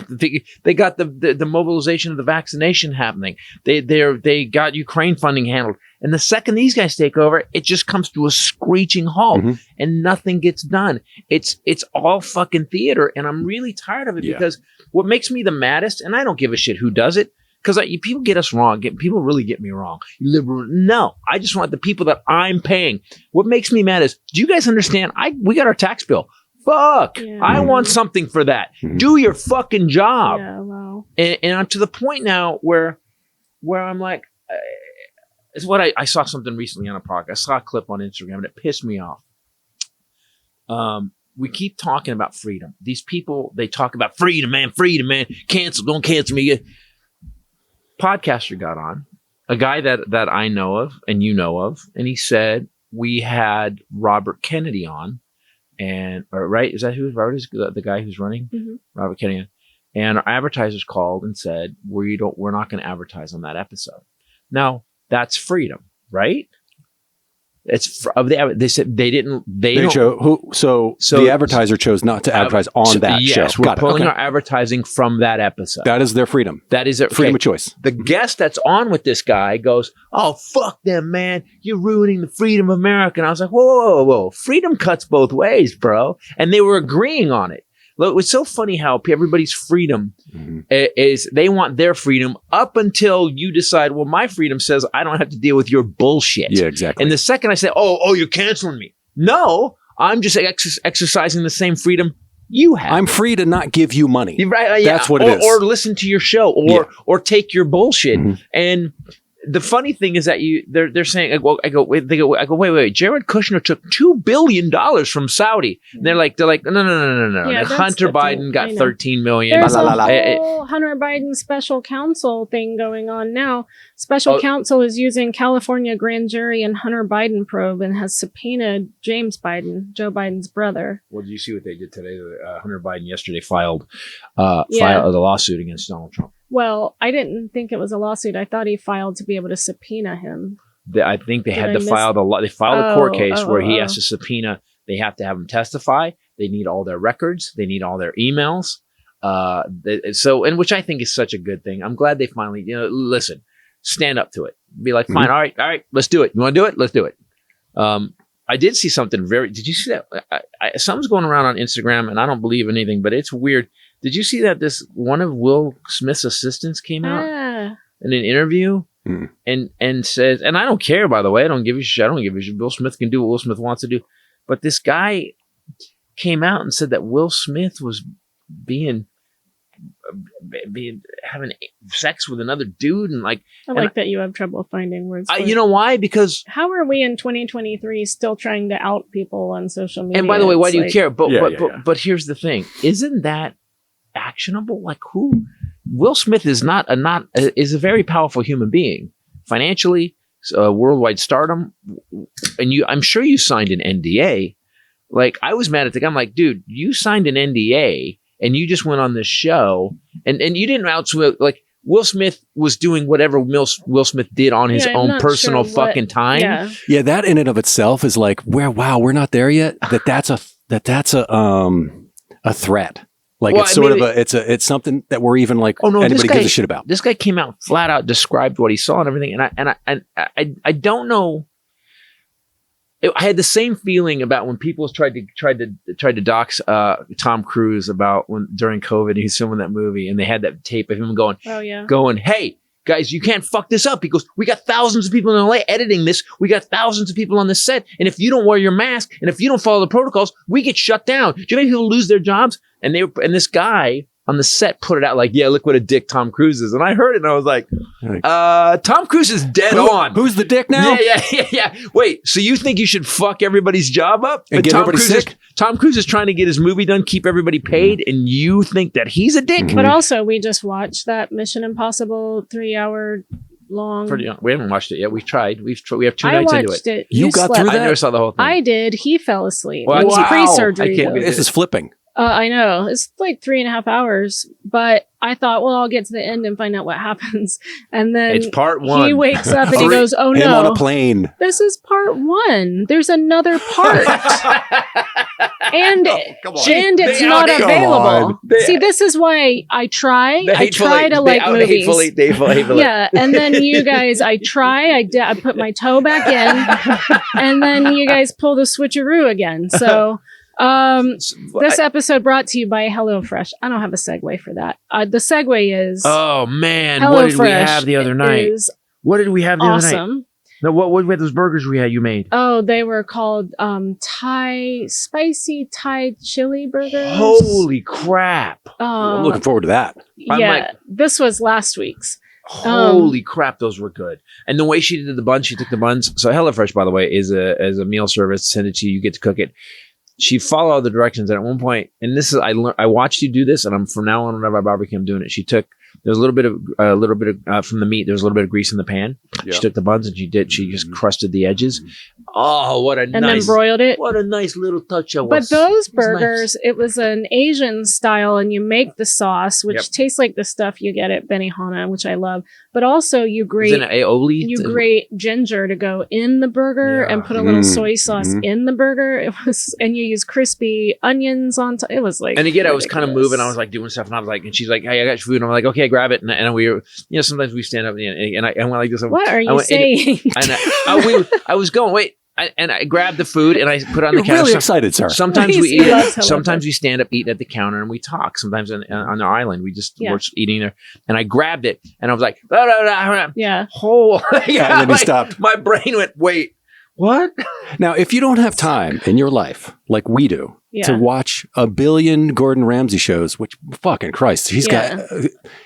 got the mobilization of the vaccination happening. They got Ukraine funding handled. And the second these guys take over, it just comes to a screeching halt, and nothing gets done. It's all fucking theater, and I'm really tired of it because what makes me the maddest, and I don't give a shit who does it. Because people get us wrong. People really get me wrong. Liberal, no. I just want the people that I'm paying. What makes me mad is, do you guys understand? We got our tax bill. Fuck. Yeah. I want something for that. Do your fucking job. Yeah, wow. And I'm to the point now where I'm like, it's what I saw something recently on a podcast. I saw a clip on Instagram and it pissed me off. We keep talking about freedom. These people, they talk about freedom, man. Cancel, don't cancel me. Podcaster got on, a guy that I know of and you know of, and he said we had Robert Kennedy on, right? Is that who Robert is? The guy who's running? Robert Kennedy. And our advertisers called and said we're not going to advertise on that episode. Now that's freedom, right? It's they said they didn't. So the advertiser chose not to advertise on that show. Yes, we're pulling our advertising from that episode. That is their freedom. That is freedom of choice. The guest that's on with this guy goes, "Oh, fuck them, man! You're ruining the freedom of America." And I was like, "Whoa! Freedom cuts both ways, bro." And they were agreeing on it. Look, it's so funny how everybody's freedom is, they want their freedom up until you decide, well, my freedom says I don't have to deal with your bullshit. Yeah, exactly. And the second I say, oh, you're canceling me. No, I'm just exercising the same freedom you have. I'm free to not give you money. Right? That's what it is. Or listen to your show or take your bullshit. And the funny thing is that they're saying, I go, wait. Jared Kushner took $2 billion from Saudi. And they're like, no. Yeah, Hunter Biden got $13 million. There's a whole Hunter Biden special counsel thing going on now. Special counsel is using California grand jury and Hunter Biden probe and has subpoenaed James Biden, Joe Biden's brother. Well, did you see what they did today? Hunter Biden yesterday filed a lawsuit against Donald Trump. Well, I didn't think it was a lawsuit. I thought he filed to be able to subpoena him. I think they had to file they filed a court case where he has to subpoena. They have to have them testify. They need all their records. They need all their emails. And which I think is such a good thing. I'm glad they finally, listen, stand up to it. Be like, fine, all right, let's do it. You want to do it? Let's do it. I did see something did you see that? Something's going around on Instagram, and I don't believe anything, but it's weird. Did you see that one of Will Smith's assistants came out in an interview and says, and I don't care, by the way, I don't give a shit. Will Smith can do what Will Smith wants to do. But this guy came out and said that Will Smith was having sex with another dude, and I like that you have trouble finding words. You know why? Because how are we in 2023 still trying to out people on social media? And by the way, why do you care? But here's the thing: isn't that actionable? Like, who? Will Smith is is a very powerful human being, financially, worldwide stardom, and I'm sure you signed an NDA. Like, I was mad at the guy. I'm like, dude, you signed an NDA. And you just went on this show, and you didn't like Will Smith was doing whatever Will Smith did on his own personal fucking time. Yeah, that in and of itself is like, we're not there yet. That's a threat. Like, it's sort of it's something that we're even like, anybody gives a shit about. This guy came out flat out, described what he saw and everything, and I don't know. I had the same feeling about when people tried to dox Tom Cruise about during COVID he's filming that movie, and they had that tape of him going, hey guys, you can't fuck this up. He goes, we got thousands of people in LA editing this. We got thousands of people on the set, and if you don't wear your mask and if you don't follow the protocols, we get shut down. Do you know how many people lose their jobs? And this guy on the set put it out like, yeah, look what a dick Tom Cruise is. And I heard it and I was like, Tom Cruise is dead on. Who's the dick now? Yeah. Wait, so you think you should fuck everybody's job up? And get everybody sick? Tom Cruise is trying to get his movie done, keep everybody paid, and you think that he's a dick? But also, we just watched that Mission Impossible 3-hour long. We haven't watched it yet. We've tried. We have 2 nights into it. You got through that? I never saw the whole thing. I did. He fell asleep. Well, it was pre-surgery. This is flipping. I know. It's like 3.5 hours, but I thought, well, I'll get to the end and find out what happens. And then it's part 1. He wakes up and he goes, oh no. Him on a plane. This is part 1. There's another part. and it's not available. See, this is why I try. I try to like movies. Hatefully. Yeah. And then you guys, I put my toe back in and then you guys pull the switcheroo again. So... this episode brought to you by HelloFresh. I don't have a segue for that. The segue is, oh man, what did we have the other night? What did we have the other night? No, what were those burgers you made? Oh, they were called spicy Thai chili burgers. Holy crap! I'm looking forward to that. Yeah, this was last week's. Holy crap, those were good. And the way she did the buns, she took the buns. So HelloFresh, by the way, is a meal service. Send it to you. You get to cook it. She followed all the directions, and at one point, and this is I watched you do this, and I'm from now on whenever I barbecue, I'm doing it. She took there's a little bit of from the meat. There's a little bit of grease in the pan. Yeah. She took the buns and she just crusted the edges. Oh, what a then broiled it. What a nice little touch of. But those burgers, it was an Asian style, and you make the sauce, which tastes like the stuff you get at Benihana, which I love. But also you grate ginger to go in the burger and put a little soy sauce in the burger. And you use crispy onions on top. It was like, and again, I was kind of moving. I was like doing stuff, and I was like, and she's like, "Hey, I got your food." And I'm like, "Okay, grab it." And we were, sometimes we stand up and I went like this. What are you saying? I was going, wait. I grabbed the food and I put it on the counter. Really excited, sir. Sometimes we eat. Sometimes we stand up, eat at the counter, and we talk. Sometimes on our island, we're just eating there. And I grabbed it, and I was like, yeah. And then he stopped. My brain went, wait, what? Now, if you don't have time in your life, like we do, to watch a billion Gordon Ramsay shows, which fucking Christ, he's got.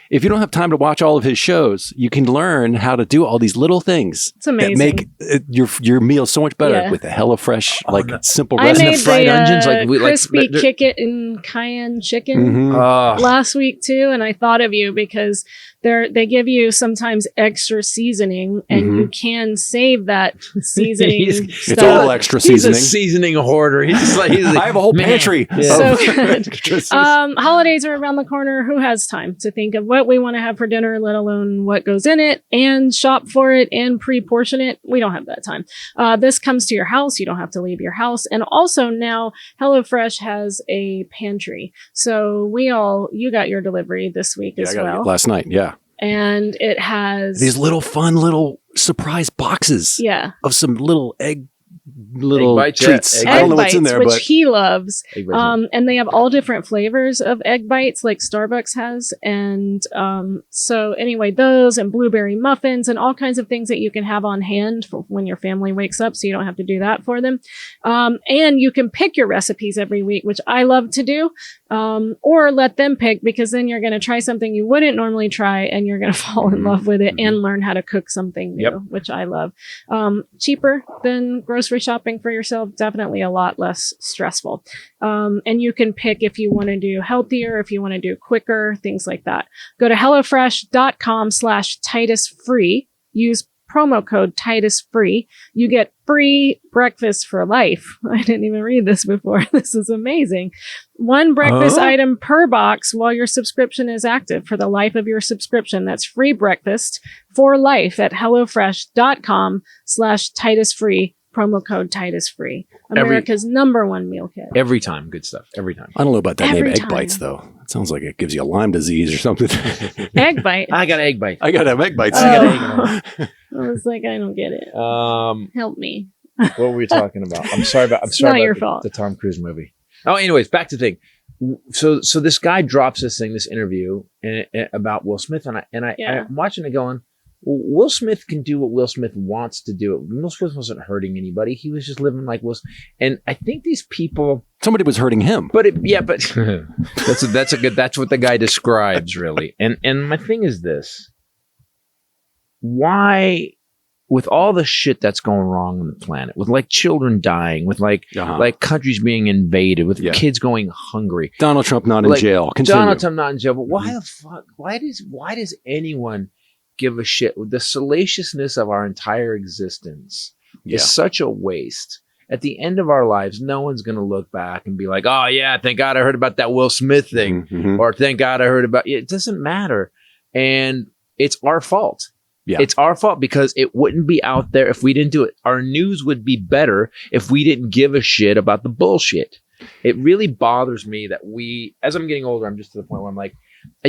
If you don't have time to watch all of his shows, you can learn how to do all these little things that make your meal so much better with a HelloFresh simple recipe. I made fried onions, crispy kick it in cayenne chicken last week too, and I thought of you because they give you sometimes extra seasoning, and you can save that seasoning. It's all extra seasoning. He's a seasoning hoarder. He's a I have a whole pantry. So good. Holidays are around the corner. Who has time to think of what we want to have for dinner, let alone what goes in it, and shop for it and pre-portion it? We don't have that time. This comes to your house. You don't have to leave your house. And also now HelloFresh has a pantry. So you got your delivery this week as well. Last night. Yeah. And it has these little fun surprise boxes of some little egg treats. I don't know what's in there, which he loves. And they have all different flavors of egg bites like Starbucks has. And so anyway, those and blueberry muffins and all kinds of things that you can have on hand for when your family wakes up, so you don't have to do that for them. And you can pick your recipes every week, which I love to do. Or let them pick, because then you're going to try something you wouldn't normally try and you're going to fall in love with it and learn how to cook something new, which I love. Cheaper than grocery shopping for yourself, definitely a lot less stressful. And you can pick if you want to do healthier, if you want to do quicker, things like that. Go to HelloFresh.com/TitusFree. Use promo code TitusFree. You get free breakfast for life. I didn't even read this before. This is amazing. One breakfast item per box while your subscription is active for the life of your subscription. That's free breakfast for life at HelloFresh.com/TitusFree. Promo code TitusFree. America's #1 meal kit. Every time. Good stuff. Every time. I don't know about that name, Egg Bites, though. It sounds like it gives you a Lyme disease or something. Egg bite. I got egg bite. I got to have egg bites. I was like, I don't get it. Help me. What were we talking about? I'm sorry about the Tom Cruise movie. Oh, anyways, back to the thing. So this guy drops this interview about Will Smith, and I'm watching it going, Will Smith can do what Will Smith wants to do. Will Smith wasn't hurting anybody. He was just living like Will Smith. And I think these people... Somebody was hurting him. But that's what the guy describes, really. And my thing is this. Why, with all the shit that's going wrong on the planet, with like children dying, with like countries being invaded, with kids going hungry. Donald Trump not in jail. Continue. Donald Trump not in jail. But why the fuck? Why does anyone give a shit? The salaciousness of our entire existence is such a waste. At the end of our lives, no one's going to look back and be like, oh yeah, thank God I heard about that Will Smith thing. Or thank God I heard about it. It doesn't matter. And it's our fault. Yeah. It's our fault because it wouldn't be out there if we didn't do it. Our news would be better if we didn't give a shit about the bullshit. It really bothers me that as I'm getting older, I'm just to the point where I'm like,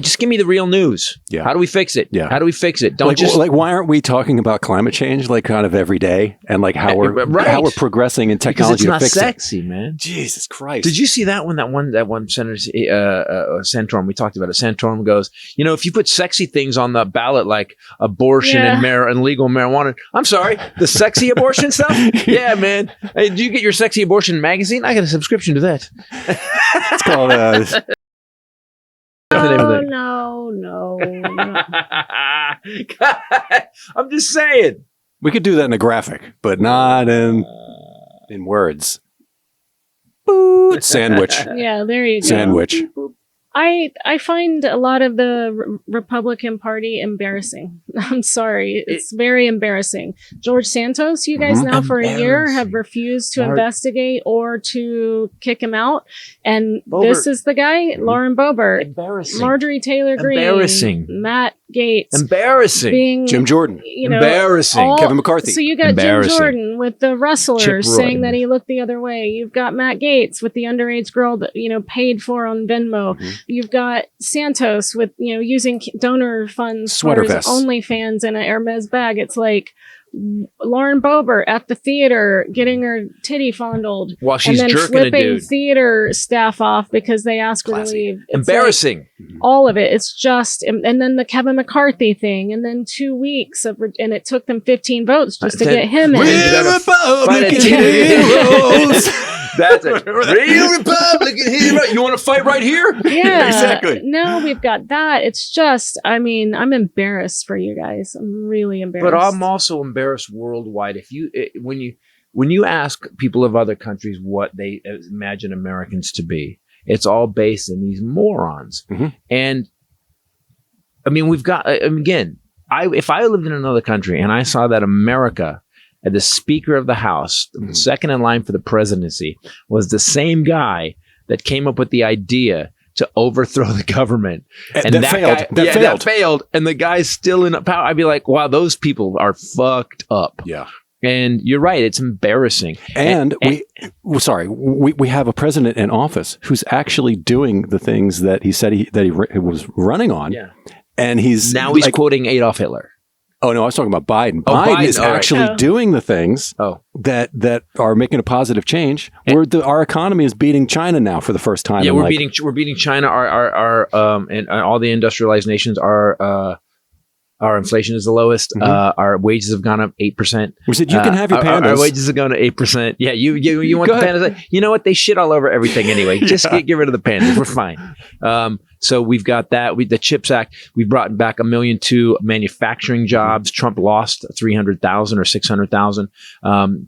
just give me the real news. Yeah. How do we fix it? Yeah. How do we fix it? Don't why aren't we talking about climate change like kind of every day and like how we're progressing in technology to fix it? It's not sexy, sexy, man. Jesus Christ. Did you see that one senator Santorum, we talked about it. Santorum goes, if you put sexy things on the ballot like abortion and legal marijuana, I'm sorry, the sexy abortion stuff? Yeah, man. Hey, do you get your sexy abortion magazine? I got a subscription to that. It's called No. I'm just saying. We could do that in a graphic, but not in words. Boot sandwich. Yeah, there you go. Sandwich. I find a lot of the Republican Party embarrassing. I'm sorry. It's very embarrassing. George Santos, you guys now for a year have refused to investigate or to kick him out. And this is the guy, Lauren Boebert. Embarrassing. Marjorie Taylor Greene. Embarrassing. Matt Gaetz. Embarrassing. Jim Jordan. Embarrassing. Kevin McCarthy. So you got Jim Jordan with the wrestlers saying that he looked the other way. You've got Matt Gaetz with the underage girl that, paid for on Venmo. You've got Santos with, using donor funds Sweater for his OnlyFans in a Hermes bag. It's like Lauren Boebert at the theater getting her titty fondled while she's and then jerking flipping a dude. Theater staff off because they asked her to leave. It's embarrassing. Like, all of it. It's just, and then the Kevin McCarthy thing, and then 2 weeks and it took them 15 votes just to get him in. We're Republican heroes. That's a real Republican hero. You want to fight right here? Yeah, exactly. No, we've got that. It's just, I'm embarrassed for you guys. I'm really embarrassed. But I'm also embarrassed worldwide. When you ask people of other countries what they imagine Americans to be, it's all based on these morons. And we've got again. If I lived in another country and I saw that America and the Speaker of the House, second in line for the presidency, was the same guy that came up with the idea to overthrow the government. And that failed. That failed. And the guy's still in power. I'd be like, wow, those people are fucked up. Yeah. And you're right. It's embarrassing. And we have a president in office who's actually doing the things that he said he was running on. Yeah. And he's quoting Adolf Hitler. Oh, no, I was talking about Biden. Biden is actually doing the things that are making a positive change. Our economy is beating China now for the first time. Yeah, we're beating China. And all the industrialized nations our inflation is the lowest. Our wages have gone up 8%. We said you can have your pandas. Our wages have gone up 8%. Yeah, you want the pandas? You know what? They shit all over everything anyway. Just get rid of the pandas. We're fine. So we've got that. The CHIPS Act. We brought back 1.2 million manufacturing jobs. Trump lost 300,000 or 600,000.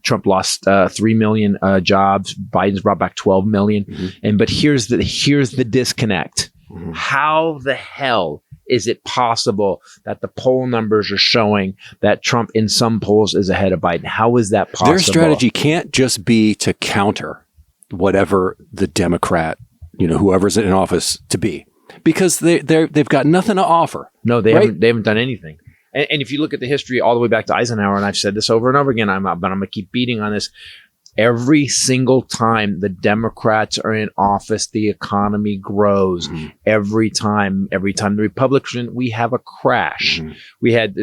Trump lost 3 million jobs. Biden's brought back 12 million. But here's the disconnect. How the hell is it possible that the poll numbers are showing that Trump in some polls is ahead of Biden? How is that possible? Their strategy can't just be to counter whatever the Democrat, whoever's in office to be, because they've got nothing to offer. No, they haven't done anything. And if you look at the history all the way back to Eisenhower, and I've said this over and over again, but I'm going to keep beating on this. Every single time the Democrats are in office, the economy grows. Every time the Republicans, we have a crash. We had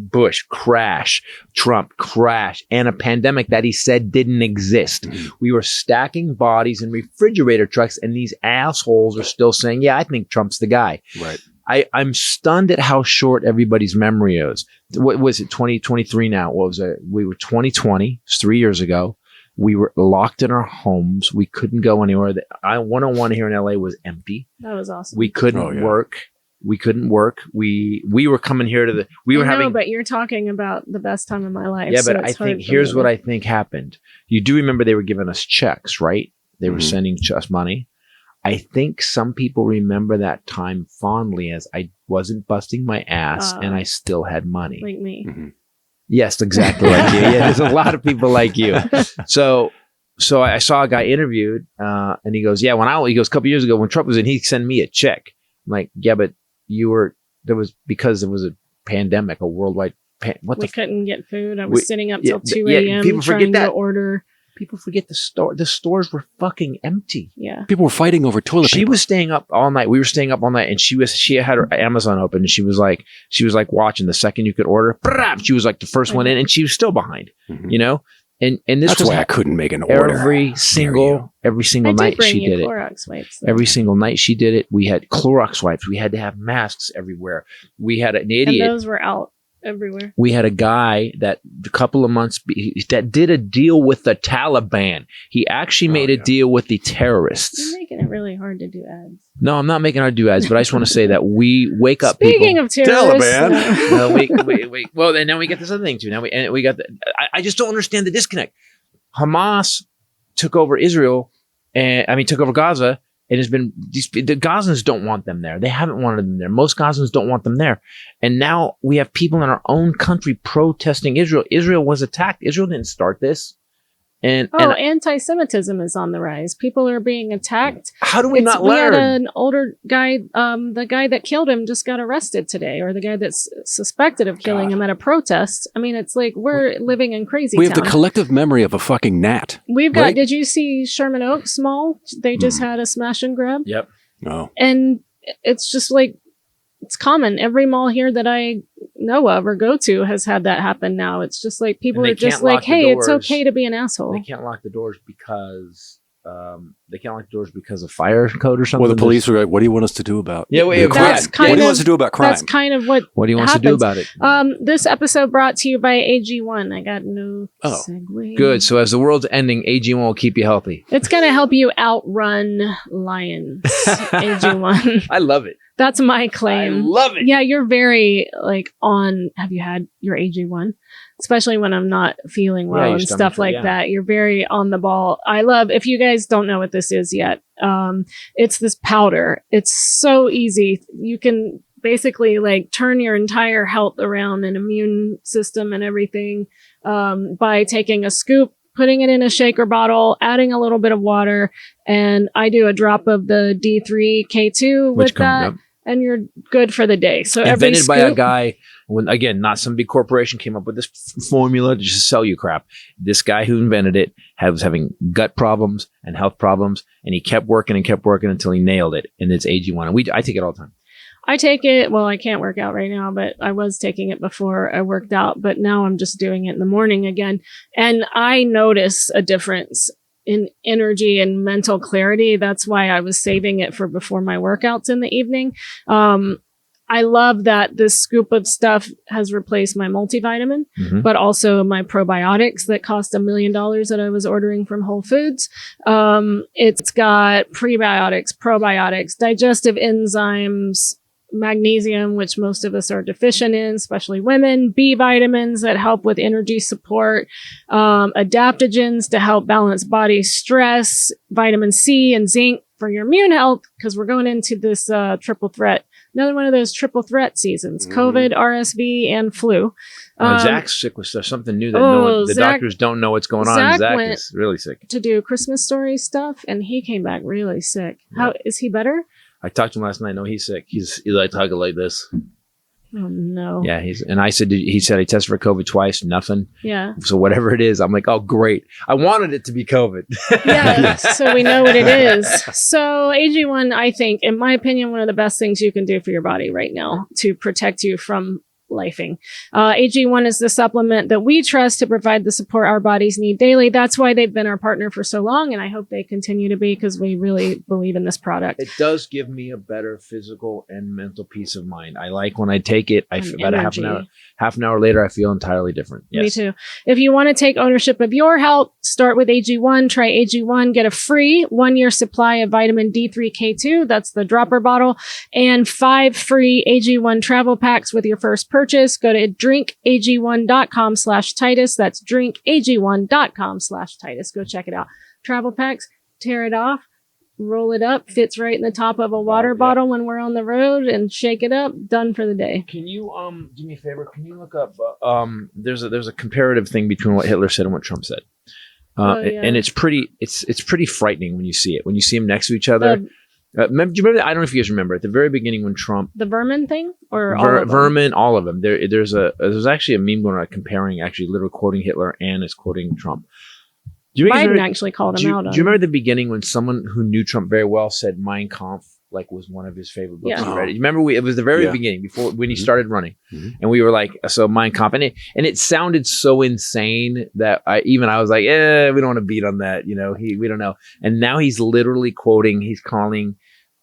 Bush crash, Trump crash, and a pandemic that he said didn't exist. We were stacking bodies in refrigerator trucks, and these assholes are still saying, yeah, I think Trump's the guy. Right. I'm stunned at how short everybody's memory is. What was it, 2023 now? What was it? We were 2020, it's 3 years ago. We were locked in our homes. We couldn't go anywhere. 101 here in LA was empty. That was awesome. We couldn't work. We couldn't work. We were coming here to but you're talking about the best time of my life. Yeah, but I think here's what I think happened. You do remember they were giving us checks, right? They were sending us money. I think some people remember that time fondly as I wasn't busting my ass and I still had money. Like me. Yes, exactly like you. Yeah, there's a lot of people like you. So I saw a guy interviewed, and he goes, he goes, a couple years ago when Trump was in, he sent me a check. I'm like, yeah, but because there was a pandemic, a worldwide we couldn't get food. I was sitting up till 2 a.m. People trying to order. People forget the stores were fucking empty. Yeah. People were fighting over toilet paper. She was staying up all night. We were staying up all night, and she had her Amazon open, and she was like watching the second you could order. She was like the first one in, and she was still behind. And this That's was why I couldn't make an order. Every single night she did it. Clorox wipes, every single night she did it. We had Clorox wipes. We had to have masks everywhere. We had an idiot. And those were out everywhere. We had a guy that a couple of months that did a deal with the Taliban. He actually made a deal with the terrorists. You're making it really hard to do ads. No, I'm not making hard to do ads, but I just want to say that we wake up. Speaking of terrorists, Taliban. No, wait. Well, then now we get this other thing too. Now we got. I just don't understand the disconnect. Hamas took over Israel, took over Gaza. It has been the Gazans don't want them there. They haven't wanted them there. Most Gazans don't want them there. And now we have people in our own country protesting Israel. Israel was attacked. Israel didn't start this. And anti-Semitism is on the rise. People are being attacked. How do we not learn? We had an older guy, the guy that killed him just got arrested today, or the guy that's suspected of killing him at a protest. I mean, it's like we're living in crazy We have town. the collective memory of a fucking gnat. We've got, did you see Sherman Oaks Mall? They just had a smash and grab. Yep. Oh. And it's just like, it's common. Every mall here that I know of or go to has had that happen now. It's just like people are just like, hey, it's okay to be an asshole. They can't lock the doors because of fire code or something. Well, the police were like, what do you want us to do about crime? What do you want us to do about crime? That's kind of what do you want us to do about it? This episode brought to you by AG1. I got no segue. Good. So as the world's ending, AG1 will keep you healthy. It's going to help you outrun lions. AG1. I love it. That's my claim. I love it. Yeah, you're very have you had your AG1? Especially when I'm not feeling well and stuff like that. You're very on the ball. I love, if you guys don't know what this is yet, it's this powder. It's so easy. You can basically turn your entire health around and immune system and everything by taking a scoop, putting it in a shaker bottle, adding a little bit of water, and I do a drop of the D3K2 with that, and you're good for the day. So invented by a guy, when again, not some big corporation came up with this formula to just sell you crap. This guy who invented it was having gut problems and health problems, and he kept working until he nailed it. And it's AG1. And I take it all the time. I take it, well, I can't work out right now, but I was taking it before I worked out, but now I'm just doing it in the morning again. And I notice a difference in energy and mental clarity. That's why I was saving it for before my workouts in the evening. I love that this scoop of stuff has replaced my multivitamin, but also my probiotics that cost $1 million that I was ordering from Whole Foods. It's got prebiotics, probiotics, digestive enzymes, magnesium, which most of us are deficient in, especially women, B vitamins that help with energy support, adaptogens to help balance body stress, vitamin C and zinc for your immune health, because we're going into this triple threat. Another one of those triple threat seasons, COVID, RSV, and flu. Zach's sick with stuff, something new that the doctors don't know what's going on. Zach is really sick. To do Christmas story stuff, and he came back really sick. How is he better? I talked to him last night. No, he's sick. He's like talking like this. Oh no. Yeah, and I said he said I tested for COVID twice, nothing. Yeah. So whatever it is, I'm like, oh great. I wanted it to be COVID. Yeah. So we know what it is. So AG1, I think, in my opinion, one of the best things you can do for your body right now to protect you from lifing. AG1 is the supplement that we trust to provide the support our bodies need daily. That's why they've been our partner for so long, and I hope they continue to be, because we really believe in this product. It does give me a better physical and mental peace of mind. I like when I take it, about a half an hour later, I feel entirely different. Yes. Me too. If you want to take ownership of your health, start with AG1. Try AG1. Get a free 1-year supply of vitamin D3K2. That's the dropper bottle. And 5 free AG1 travel packs with your first purchase. Go to drinkag1.com/Titus. That's drinkag1.com/Titus. Go check it out. Travel packs, tear it off, roll it up, fits right in the top of a water bottle when we're on the road, and shake it up. Done for the day. Can you do me a favor? Can you look up there's a comparative thing between what Hitler said and what Trump said. And it's pretty frightening when you see it. When you see them next to each other. Do you remember? I don't know if you guys remember at the very beginning when Trump, the vermin thing, or vermin, all of them. There's actually a meme going on comparing, actually literally quoting Hitler and is quoting Trump. Biden actually called him out. Do you remember the beginning when someone who knew Trump very well said Mein Kampf was one of his favorite books? He read it. You remember it was the very beginning before when he started running, and we were like, so Mein Kampf, and it sounded so insane that I was like, we don't want to beat on that, we don't know. And now he's literally quoting, he's calling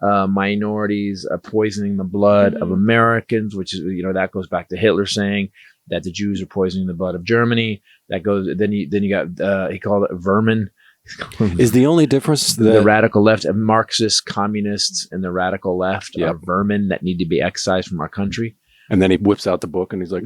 minorities poisoning the blood of Americans, which is that goes back to Hitler saying that the Jews are poisoning the blood of Germany. That goes then you got he called it vermin. Is the only difference the radical left and Marxists, communists, and the radical left are vermin that need to be excised from our country? And then he whips out the book and he's like,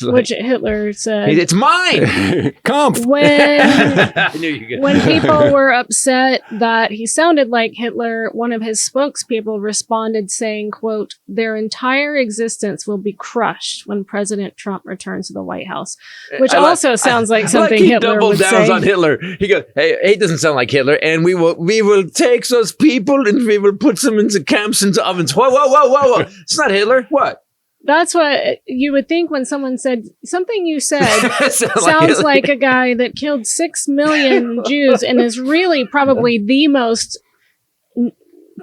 which Hitler said, "It's mine." Kampf. When people were upset that he sounded like Hitler, one of his spokespeople responded saying, quote, "Their entire existence will be crushed when President Trump returns to the White House," which also sounds like something he Hitler doubled would down say. on Hitler. He goes, "Hey, it doesn't sound like Hitler, and we will take those people and we will put them into camps, into ovens." Whoa! It's not Hitler. What? That's what you would think when someone said something you said sounds like a guy that killed 6 million Jews and is really probably the most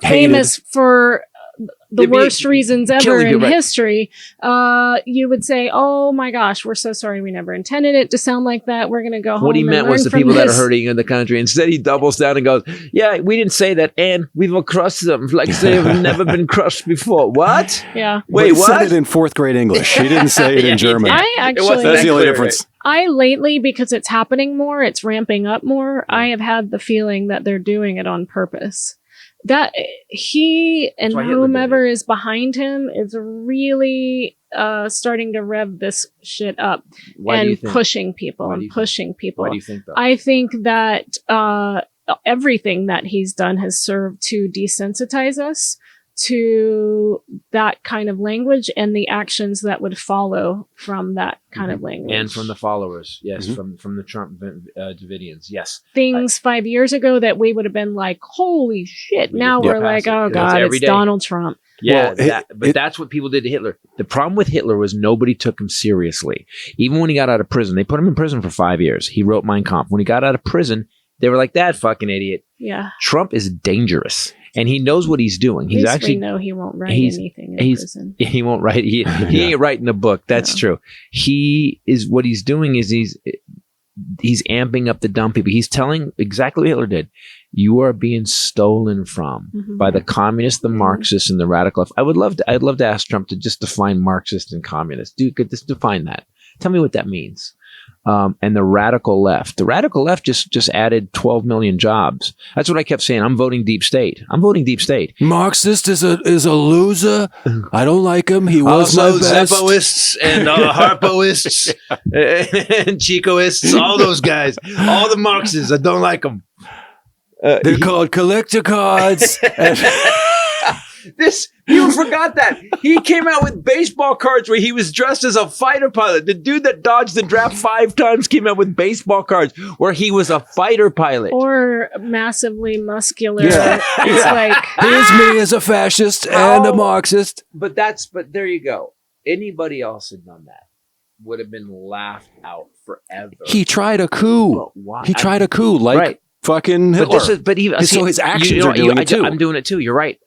famous for the worst reasons ever in history. You would say, "Oh my gosh, we're so sorry. We never intended it to sound like that. We're going to go home." What he meant was the people that are hurting in the country. Instead, he doubles down and goes, "Yeah, we didn't say that, and we will crush them like they have never been crushed before." What? Yeah. Wait, what? He said it in 4th grade English. He didn't say it in German. That's the only difference. I lately, because it's happening more, it's ramping up more, I have had the feeling that they're doing it on purpose. That he and whomever is behind him is really starting to rev this shit up and pushing people. Why do you think that? I think that everything that he's done has served to desensitize us to that kind of language and the actions that would follow from that kind of language. And from the followers, yes, from the Trump Davidians, yes. Things 5 years ago that we would have been like, holy shit. Now we're like, oh God, it's Donald Trump. Yeah, that's what people did to Hitler. The problem with Hitler was nobody took him seriously. Even when he got out of prison, they put him in prison for 5 years. He wrote Mein Kampf. When he got out of prison, they were like, that fucking idiot. Yeah. Trump is dangerous. And he knows what he's doing. He's actually know he won't write anything in prison. He won't write. He ain't writing a book. That's true. What he's doing is he's amping up the dumb people. He's telling exactly what Hitler did. You are being stolen from by the communists, the Marxists, and the radical left. I'd love to ask Trump to just define Marxist and communist. Just define that. Tell me what that means. And the radical left. The radical left just added 12 million jobs. That's what I kept saying. I'm voting deep state. Marxist is a loser. I don't like him. He was also my best. Zeppoists and Harpoists and Chicoists. All those guys. All the Marxists. I don't like them. They're called collector cards. You forgot that. He came out with baseball cards where he was dressed as a fighter pilot. The dude that dodged the draft 5 times came out with baseball cards where he was a fighter pilot. Or massively muscular. Yeah. It's like, here's me as a fascist and a Marxist. But there you go. Anybody else had done that would have been laughed out forever. He tried a coup. He tried a coup like fucking Hitler. So his actions are doing it too. I'm doing it too. You're right.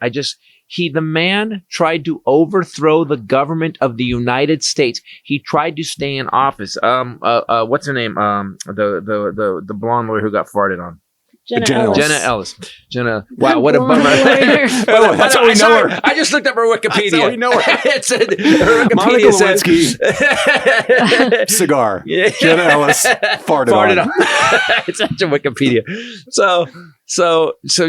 The man tried to overthrow the government of the United States. He tried to stay in office. What's her name? The blonde lawyer who got farted on. Jenna Ellis. Wow, what a bummer. That's how we know her. I just looked up her Wikipedia. That's how we know her. It said, her Wikipedia said, cigar. Yeah. Jenna Ellis farted on. It's such a Wikipedia. So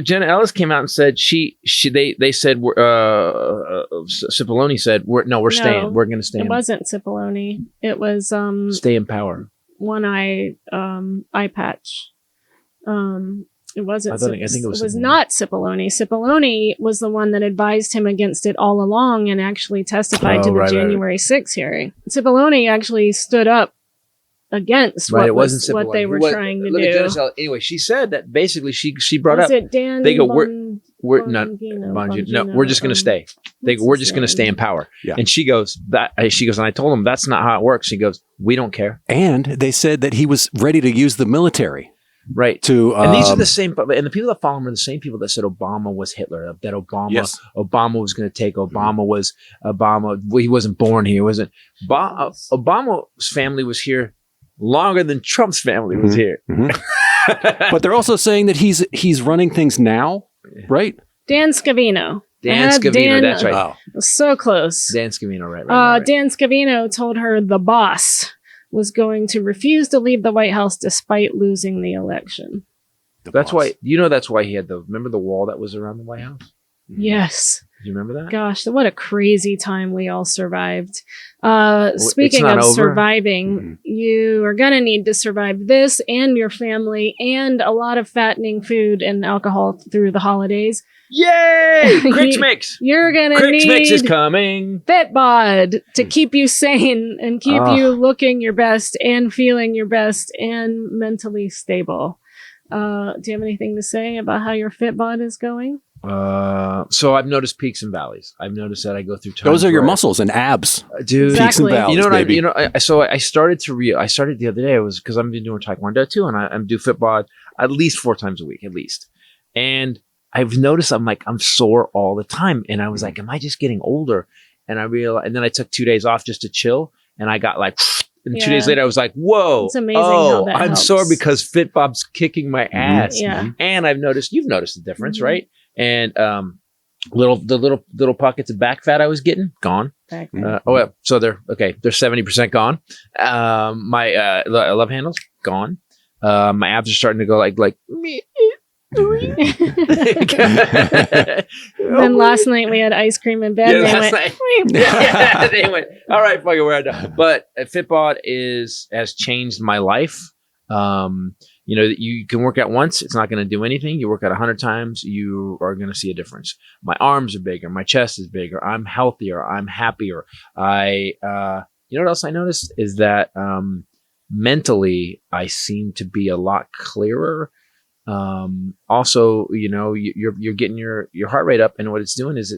Jenna Ellis came out and said they said Cipollone said we're staying. We're going to stay. It wasn't Cipollone. It was stay in power. One eye patch. It wasn't. I think it was not Cipollone. Cipollone was the one that advised him against it all along and actually testified to the January 6th hearing. Cipollone actually stood up against what they were trying to do. Anyway, she said that basically she brought up. It Dan? They go, we're not. No, we're just going to stay. We're just going to stay in power. Yeah. And she goes, and I told him that's not how it works. She goes, we don't care. And they said that he was ready to use the military. Right. And these are the same, and the people that follow him are the same people that said Obama was Hitler, that Obama was going to take, he wasn't born here, wasn't. Obama's family was here longer than Trump's family was here. But they're also saying that he's running things now, right? Dan Scavino. That's right. Wow. So close. Dan Scavino, right. Dan Scavino told her the boss was going to refuse to leave the White House despite losing the election. That's why he had remember the wall that was around the White House? Yes. Do you remember that? Gosh, what a crazy time we all survived. Speaking of surviving, you are going to need to survive this and your family and a lot of fattening food and alcohol through the holidays. Yay! Crix Mix! You're going to need Crix Mix is coming. FitBod to keep you sane and keep you looking your best and feeling your best and mentally stable. Do you have anything to say about how your FitBod is going? So I've noticed peaks and valleys. I've noticed that I go through times. Those are your muscles and abs, dude. Exactly. Peaks and valleys. You know what I started the other day. Because I've been doing Taekwondo too, and I do FitBod at least 4 times a week, at least. And I've noticed I'm sore all the time, and I was like, am I just getting older? And I realized, and then I took 2 days off just to chill, and I got and 2 days later, I was like, whoa, it's amazing how that I'm helps. sore because FitBod's kicking my ass. Yeah. And you've noticed the difference, right? And the little pockets of back fat I was getting gone. So they're 70% gone. My love handles gone. My abs are starting to go like me. Then last night we had ice cream in bed. They went, all right, fucking we're done. But FitBod has changed my life. You know, that you can work out once, it's not going to do anything. You work out 100 times, you are going to see a difference. My arms are bigger, my chest is bigger, I'm healthier, I'm happier. You know what else I noticed is that mentally I seem to be a lot clearer. Also, you know, you're getting your heart rate up, and what it's doing is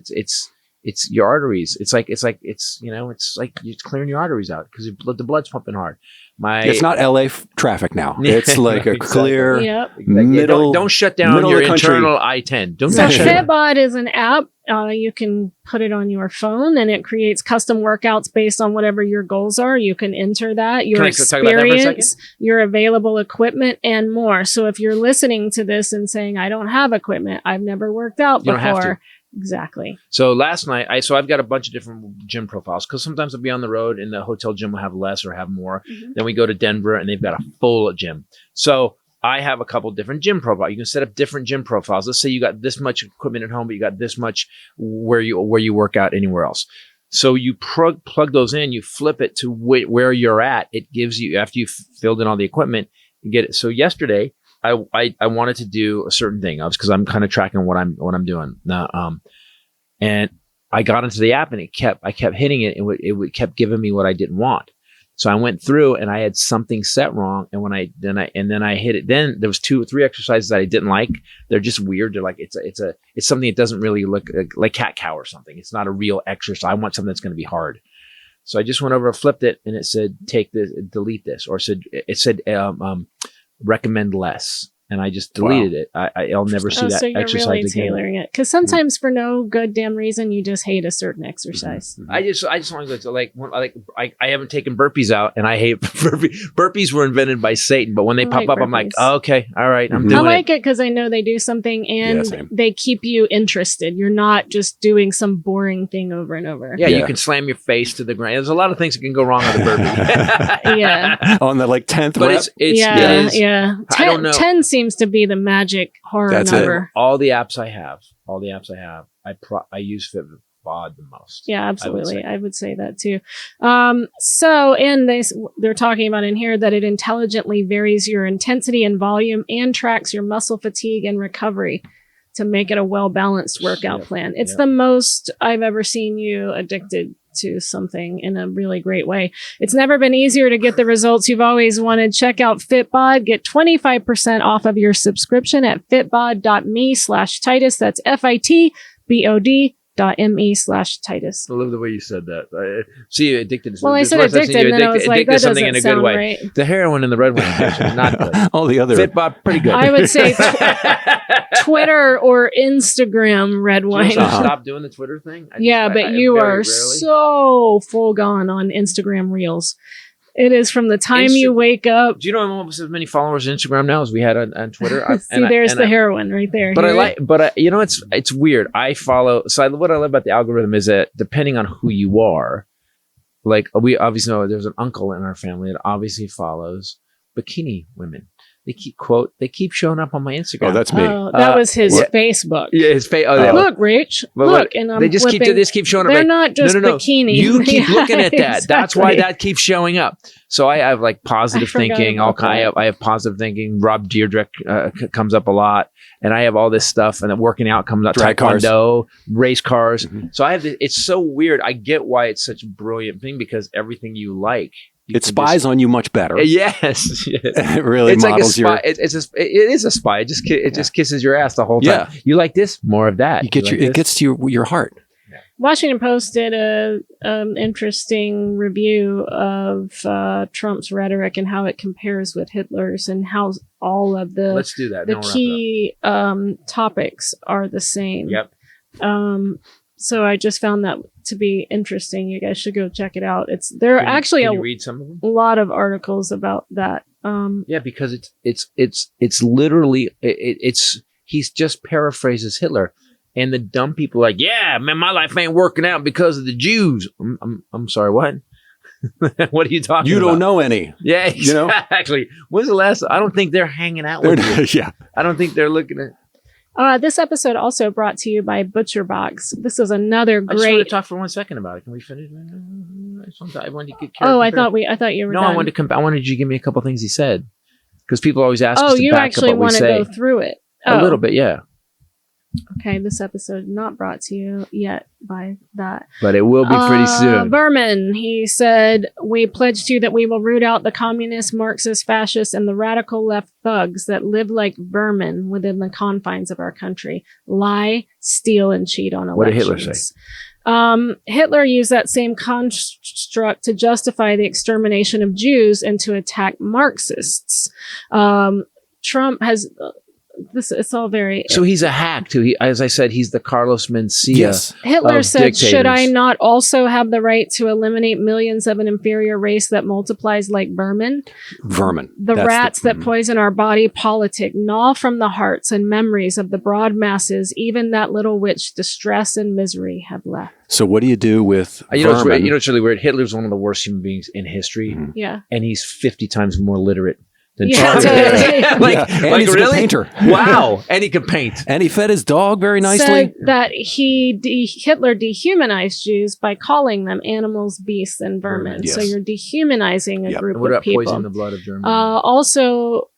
it's your arteries. It's like you know, it's like you're clearing your arteries out because the blood's pumping hard. It's not LA traffic now. It's like a clear middle. Don't shut down your internal I-10. Don't so shut down. Fitbod is an app. You can put it on your phone, and it creates custom workouts based on whatever your goals are. You can enter that, your experience, your available equipment, and more. So if you're listening to this and saying, I don't have equipment, I've never worked out before. You don't have to. Exactly. So last night, I've got a bunch of different gym profiles because sometimes I'll be on the road and the hotel gym will have less or have more. Mm-hmm. Then we go to Denver and they've got a full gym. So I have a couple different gym profiles. You can set up different gym profiles. Let's say you got this much equipment at home, but you got this much where you work out anywhere else. So you plug those in, you flip it to where you're at. It gives you, after you've filled in all the equipment, you get it. So yesterday, I wanted to do a certain thing because I'm kind of tracking what I'm doing now. And I got into the app and I kept hitting it and it kept giving me what I didn't want. So I went through and I had something set wrong. And then I hit it. Then there was 2 or 3 exercises that I didn't like. They're just weird. They're like, it's something that doesn't really look like cat cow or something. It's not a real exercise. I want something that's going to be hard. So I just went over and flipped it and it said, take this, delete this, or it said, recommend less, and I just deleted it. I'll never see that so you're exercise really again. Tailoring it because sometimes for no good damn reason you just hate a certain exercise. I just want to go to I haven't taken burpees out, and I hate burpees. Burpees were invented by Satan, but when they pop up, burpees. I'm like, oh, okay, all right, I'm doing it. I like it because I know they do something and they keep you interested. You're not just doing some boring thing over and over. Yeah, you can slam your face to the ground. There's a lot of things that can go wrong on the burpee. Yeah, on the 10th but rep. Yeah. I don't know. 10 seems to be the magic horror number. All the apps I have, I use Fitbod the most. Yeah, absolutely. I would say that too. So they're talking about in here that it intelligently varies your intensity and volume and tracks your muscle fatigue and recovery to make it a well-balanced workout plan. It's the most I've ever seen you addicted to something in a really great way. It's never been easier to get the results you've always wanted. Check out Fitbod. Get 25% off of your subscription at fitbod.me/Titus. That's FITBOD.me/Titus. I love the way you said that. See, you addicted. Well, I said addicted, and then I was like, that doesn't something in a sound good way. right. The heroin and the red wine is not good. All the other Fitbod, pretty good. I would say Twitter or Instagram red wine. Stop doing the Twitter thing. But you are so full gone on Instagram Reels. It is from the time you wake up. Do you know I'm almost as many followers on Instagram now as we had on Twitter? There's the heroin right there. But you know, it's weird. I follow. So what I love about the algorithm is that depending on who you are, like we obviously know there's an uncle in our family that obviously follows bikini women. They keep showing up on my Instagram. Oh, that's me. Oh, that was his Facebook. Yeah, his face. Look, Rich. Look, and I'm they just keep showing up. They're not just bikini. You keep looking at that. Exactly. That's why that keeps showing up. So I have like positive thinking. I have positive thinking. Rob Dyrdek comes up a lot, and I have all this stuff. And then working out comes up. Taekwondo, race cars. Mm-hmm. So I have. It's so weird. I get why it's such a brilliant thing because everything you like. It spies on you much better. Yes. It really models like a spy. It is a spy. It just kisses your ass the whole time. Yeah. You like this? More of that. It gets to your heart. Yeah. Washington Post did an interesting review of Trump's rhetoric and how it compares with Hitler's and how all of the Let's do that. The key topics are the same. Yep. So I just found that to be interesting. You guys should go check it out. There are actually can you read some of them? A lot of articles about that. Yeah, because it's literally he's just paraphrases Hitler, and the dumb people are like, yeah, man, my life ain't working out because of the Jews. I'm sorry, what? What are you talking about? You don't know any. Yeah, exactly. You know? When's the last? I don't think they're hanging out with you. Yeah, I don't think they're looking at. This episode also brought to you by ButcherBox. This is another great. I just want to talk for 1 second about it. Can we finish? I wanted to get I thought you were. No, done. I wanted you to give me a couple things he said. Because people always ask us to you back actually up what we want to say. go through it. A little bit, yeah. Okay, this episode not brought to you yet by that. But it will be pretty soon. Berman, he said, we pledge to you that we will root out the communist, Marxist, fascist, and the radical left thugs that live like vermin within the confines of our country. Lie, steal, and cheat on elections. What did Hitler say? Hitler used that same construct to justify the extermination of Jews and to attack Marxists. Trump has... it's all very... So he's a hack too. As I said, he's the Carlos Mencia. Yes. Hitler said, dictators. should I not also have the right to eliminate millions of an inferior race that multiplies like vermin? Vermin. The rats that poison our body politic gnaw from the hearts and memories of the broad masses, even that little which distress and misery have left. So what do you do with vermin? You know what's really weird? Hitler's one of the worst human beings in history. Yeah. And he's 50 times more literate than Yeah, Trump. totally. And he's a good painter. Wow. And he could paint. And he fed his dog very nicely. Said that Hitler dehumanized Jews by calling them animals, beasts, and vermin. Yes. So you're dehumanizing a group What of about people. poisoning the blood of Germany? Also,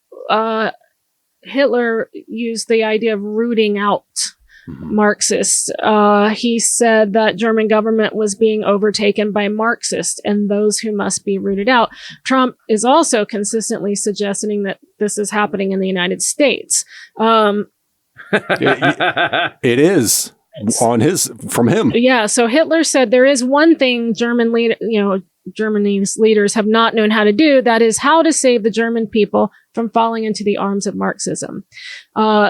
Hitler used the idea of rooting out Marxists. He said that German government was being overtaken by Marxists and those who must be rooted out. Trump is also consistently suggesting that this is happening in the United States. It is from him. Yeah. So Hitler said there is one thing Germany's leaders have not known how to do. That is how to save the German people from falling into the arms of Marxism.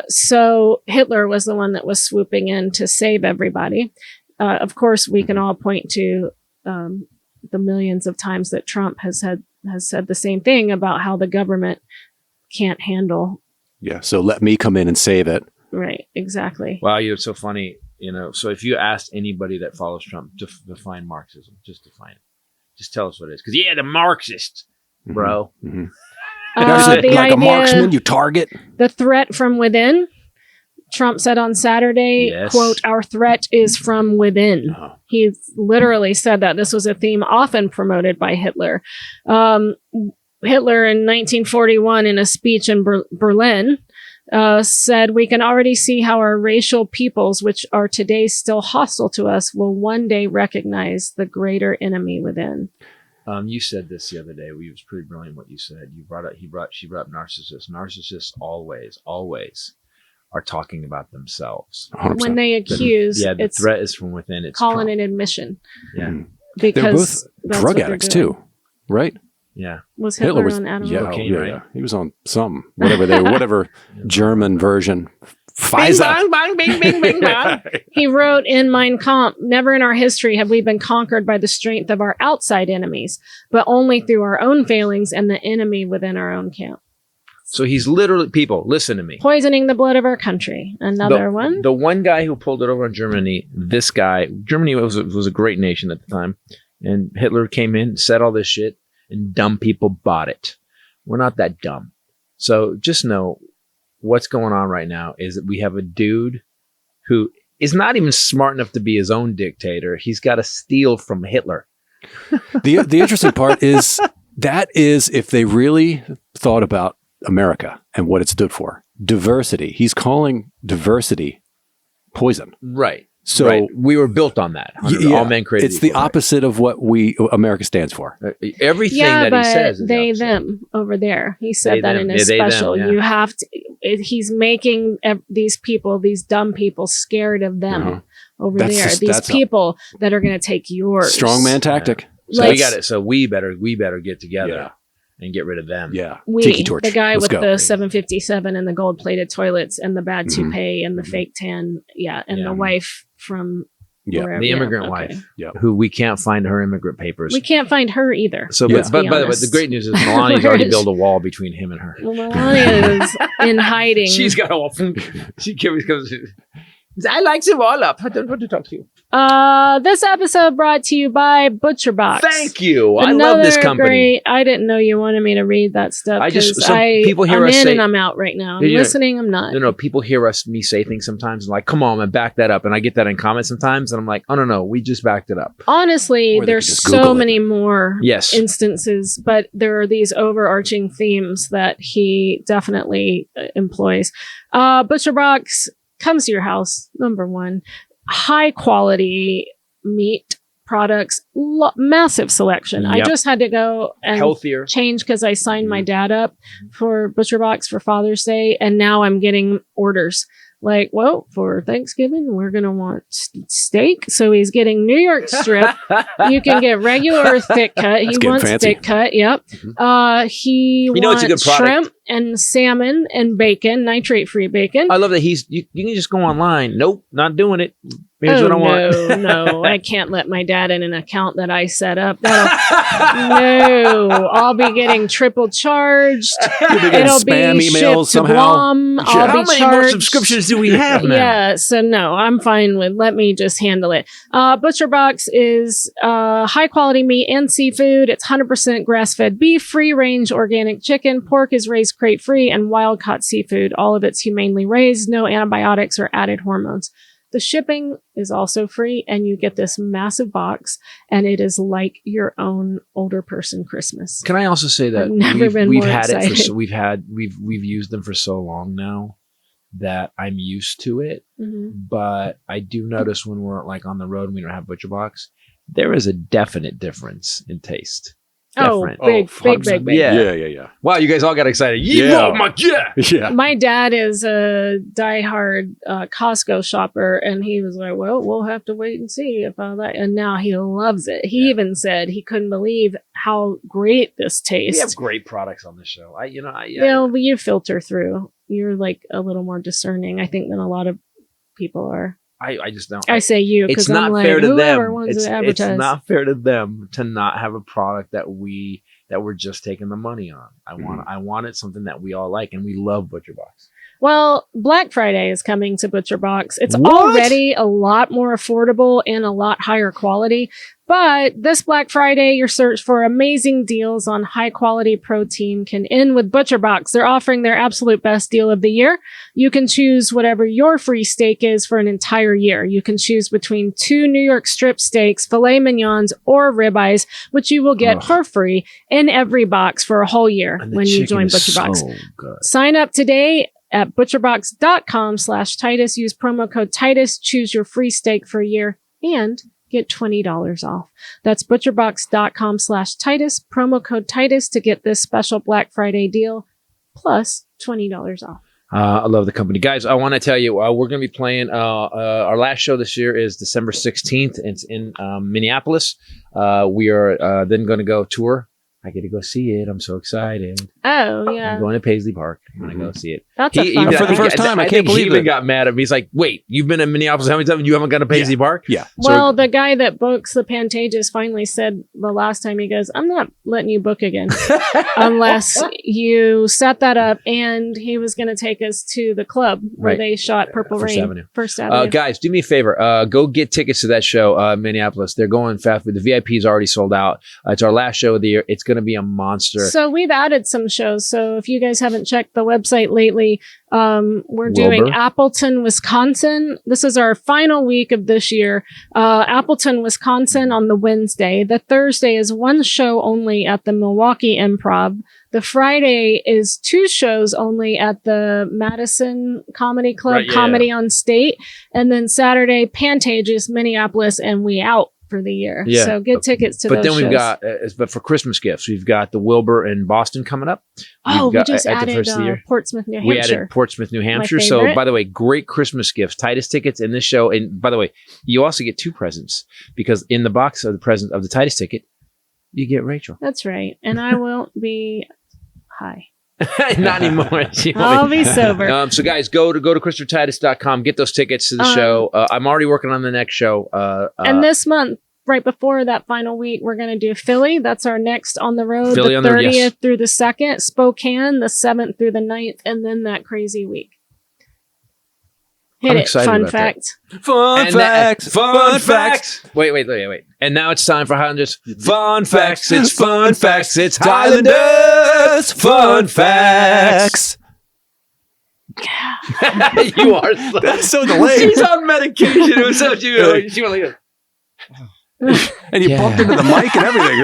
So Hitler was the one that was swooping in to save everybody. Of course, we can all point to the millions of times that Trump has said the same thing about how the government can't handle. Yeah. So let me come in and save it. Right. Exactly. Wow, you're so funny. So if you asked anybody that follows Trump to define Marxism, just define it. Just tell us what it is. Because, the Marxists, bro. Mm-hmm. The like idea, a marksman, you target. The threat from within. Trump said on Saturday, quote, our threat is from within. He literally said that. This was a theme often promoted by Hitler. Hitler in 1941 in a speech in Berlin said, we can already see how our racial peoples, which are today still hostile to us, will one day recognize the greater enemy within. You said this the other day. It was pretty brilliant what you said. She brought up narcissists. Narcissists always are talking about themselves. 100%. When they accuse, the threat is from within. It's calling Trump. an admission. Yeah. Because they're both drug addicts too, right? Yeah. Was Hitler on Adderall? Cocaine, right? He was on some, whatever German version. Bing, bang, bang, bing, bing, bing, bang. He wrote in Mein Kampf, never in our history have we been conquered by the strength of our outside enemies, but only through our own failings and the enemy within our own camp. So he's literally, people, listen to me. Poisoning the blood of our country. Another one. The one guy who pulled it over on Germany, this guy, Germany was a great nation at the time. And Hitler came in, said all this shit, and dumb people bought it. We're not that dumb. So just know what's going on right now is that we have a dude who is not even smart enough to be his own dictator. He's got to steal from Hitler. The interesting part is if they really thought about America and what it stood for. Diversity. He's calling diversity poison. Right. So we were built on that. All men created. It's the opposite of what America stands for. Everything that he says. Is they them over there. He said that in his special. Them, yeah. You have to. He's making these people, these dumb people, scared of them over there. These people that are going to take yours. Strongman tactic. So we got it. So we better get together and get rid of them. Yeah. Tiki torch. The guy with the 757 and the gold plated toilets and the bad toupee and the fake tan. Yeah. And the wife from wherever. The immigrant wife who we can't find her immigrant papers. We can't find her either. So, but by the way, the great news is Melania's already built a wall between him and her. Well, Melania is in hiding. She's got a wall. She comes. I like the wall up. I don't want to talk to you. This episode brought to you by ButcherBox. Thank you. I love this company. I didn't know you wanted me to read that stuff. People hear I'm us in say, and I'm out right now. I'm listening. I'm not. No. People hear me say things sometimes and like, come on, man, back that up. And I get that in comments sometimes, and I'm like, oh no, we just backed it up. Honestly, there's so many more instances, but there are these overarching themes that he definitely employs. ButcherBox comes to your house. Number one, high quality meat products, massive selection. Yep. I just had to go and change because I signed my dad up for ButcherBox for Father's Day, and now I'm getting orders. Like, well, for Thanksgiving, we're going to want steak. So he's getting New York strip. You can get regular or thick cut. He wants thick cut. Yep. He wants it's a good shrimp and salmon and bacon, nitrate-free bacon. I love that you can just go online. Nope, not doing it. Here's what I want. No, I can't let my dad in an account that I set up. No, I'll be getting triple charged. It'll be shipped to Guam. How many more subscriptions do we have now? Yeah, so no, I'm fine with. Let me just handle it. ButcherBox is high quality meat and seafood. It's 100% grass-fed beef, free-range organic chicken. Pork is raised crate-free, and wild-caught seafood. All of it's humanely raised. No antibiotics or added hormones. The shipping is also free, and you get this massive box, and it is like your own older person Christmas. Can I also say that we've used them for so long now that I'm used to it. Mm-hmm. But I do notice when we're like on the road and we don't have ButcherBox, there is a definite difference in taste. Big. Yeah. Wow, you guys all got excited. Yeah. My dad is a diehard Costco shopper, and he was like, well, we'll have to wait and see about that. And now he loves it. He even said he couldn't believe how great this tastes. We have great products on the show. You filter through. You're like a little more discerning, I think, than a lot of people are. I just don't. I say you because I'm like, fair to them. It's not fair to them to not have a product that we're just taking the money on. I wanted something that we all like, and we love ButcherBox. Well, Black Friday is coming to ButcherBox. It's already a lot more affordable and a lot higher quality. But this Black Friday, your search for amazing deals on high quality protein can end with ButcherBox. They're offering their absolute best deal of the year. You can choose whatever your free steak is for an entire year. You can choose between 2 New York strip steaks, filet mignons, or ribeyes, which you will get for free in every box for a whole year when you join ButcherBox. Sign up today at butcherbox.com/Titus. Use promo code Titus. Choose your free steak for a year and get $20 off. That's butcherbox.com/Titus. Promo code Titus to get this special Black Friday deal plus $20 off. I love the company. Guys, I want to tell you, we're going to be playing, our last show this year is December 16th. It's in Minneapolis. We are then going to go tour. I get to go see it. I'm so excited. Oh, yeah. I'm going to Paisley Park. I'm going to go see it. That's a fun for the first time. I can't believe he even got mad at me. He's like, wait, you've been in Minneapolis how many times and you haven't gone to Paisley Park? Yeah. Well, the guy that books the Pantages finally said the last time, he goes, I'm not letting you book again unless you set that up. And he was going to take us to the club where they shot Purple Rain. First Avenue. Guys, do me a favor. Go get tickets to that show, Minneapolis. They're going fast. The VIP is already sold out. It's our last show of the year. It's going to be a monster. So we've added some shows. So if you guys haven't checked the website lately, we're doing Appleton, Wisconsin. This is our final week of this year. Appleton, Wisconsin on the Wednesday. The Thursday is one show only at the Milwaukee Improv. The Friday is 2 shows only at the Madison Comedy Club, Comedy on State. And then Saturday, Pantages, Minneapolis, and We Out for the year. Yeah. So get tickets to those shows. But then we've got, but for Christmas gifts, we've got the Wilbur in Boston coming up. We just added Portsmouth, New Hampshire. We added Portsmouth, New Hampshire. So by the way, great Christmas gifts, Titus tickets in this show. And by the way, you also get 2 presents because in the box of the present of the Titus ticket, you get Rachel. That's right. And I won't be high. Not anymore. I'll be sober. So guys, go to ChristopherTitus.com. Get those tickets to the show. I'm already working on the next show. And this month, right before that final week, we're going to do Philly. That's our next on the road. Philly the 30th through the 2nd. Spokane, the 7th through the 9th. And then that crazy week. Hit I'm it. excited Fun about fact. Fun facts. Fun facts. Wait. And now it's time for Highlanders. Fun facts. It's fun facts. It's Highlanders. Fun facts. You are That's so delayed. She's on medication. It was so she went like this. And you bumped into the mic and everything.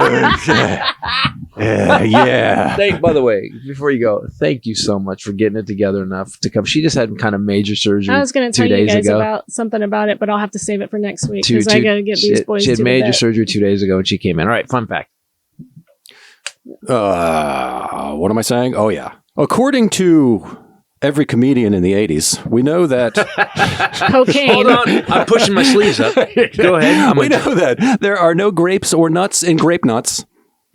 Yeah. By the way, before you go, thank you so much for getting it together enough to come. She just had kind of major surgery. I was going to tell 2 you days guys ago. about something about it, but I'll have to save it for next week because I got to get these boys. She had to major the vet. surgery 2 days ago, and she came in. All right, fun fact. What am I saying? Oh, yeah. According to every comedian in the 80s, we know that... Cocaine. Hold on. I'm pushing my sleeves up. Go ahead. We know that there are no grapes or nuts in grape nuts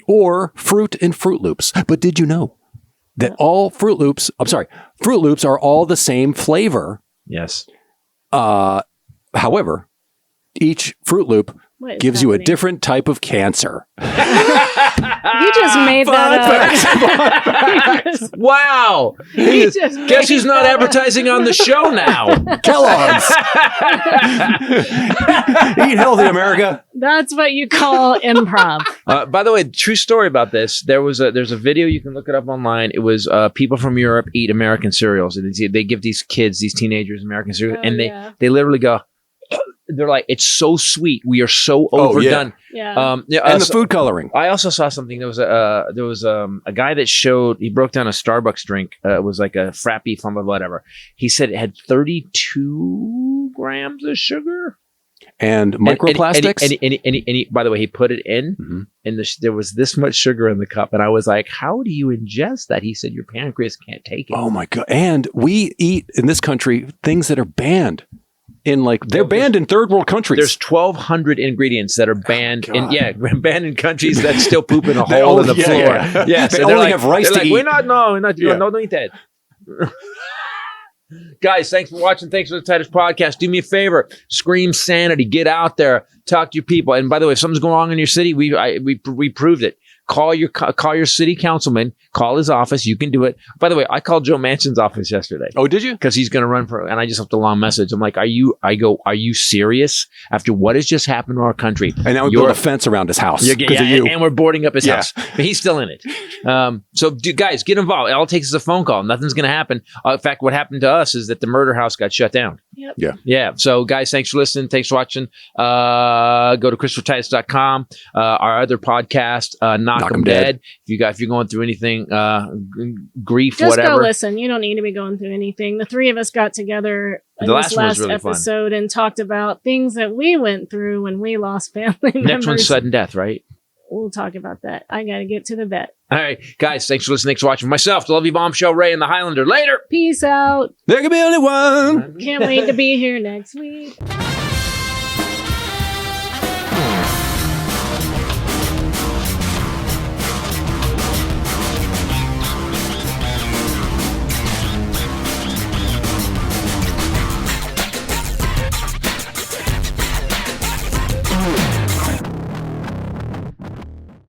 or fruit in Fruit Loops. But did you know that all Fruit Loops are all the same flavor? Yes. However, each Fruit Loop gives you a different type of cancer. You just made that up. Wow. Guess who's not advertising on the show now? Kellogg's. Eat healthy, America. That's what you call improv. By the way, true story about this. There's a video, you can look it up online. It was people from Europe eat American cereals. And they give these teenagers American cereal, and they literally go, they're like, it's so sweet. We are so overdone. Yeah. And the food coloring. I also saw something. There was a guy that showed, he broke down a Starbucks drink. It was like a frappy, whatever. He said it had 32 grams of sugar. And microplastics. And by the way, he put it in, and there was this much sugar in the cup. And I was like, how do you ingest that? He said, your pancreas can't take it. Oh my God. And we eat in this country things that are banned. They're banned in third world countries. There's 1,200 ingredients that are banned banned in countries that still poop in a hole in the floor. Yeah, so they only have rice to eat. Don't eat that. Guys, thanks for watching. Thanks for the Titus Podcast. Do me a favor. Scream sanity. Get out there. Talk to your people. And by the way, if something's going wrong in your city, we proved it. Call your city councilman. Call his office. You can do it. By the way, I called Joe Manchin's office yesterday. Oh, did you? Because he's going to run for, and I just left a long message. I'm like, are you serious? After what has just happened to our country? And now we built a fence around his house because of you. And we're boarding up his house. But he's still in it. So guys, get involved. All it takes is a phone call. Nothing's going to happen. In fact, what happened to us is that the murder house got shut down. Yep. Yeah. So guys, thanks for listening. Thanks for watching. Go to ChristopherTitus.com. Our other podcast, Knock 'em Dead. If you're going through anything, grief, just whatever. Just go listen. You don't need to be going through anything. The three of us got together in this last really episode and talked about things that we went through when we lost family members. Next one's sudden death, right? We'll talk about that. I got to get to the vet. All right, guys, thanks for listening. Thanks for watching. Myself, the Lovely Bombshell, Ray, and the Highlander. Later. Peace out. There can be only one. Can't wait to be here next week.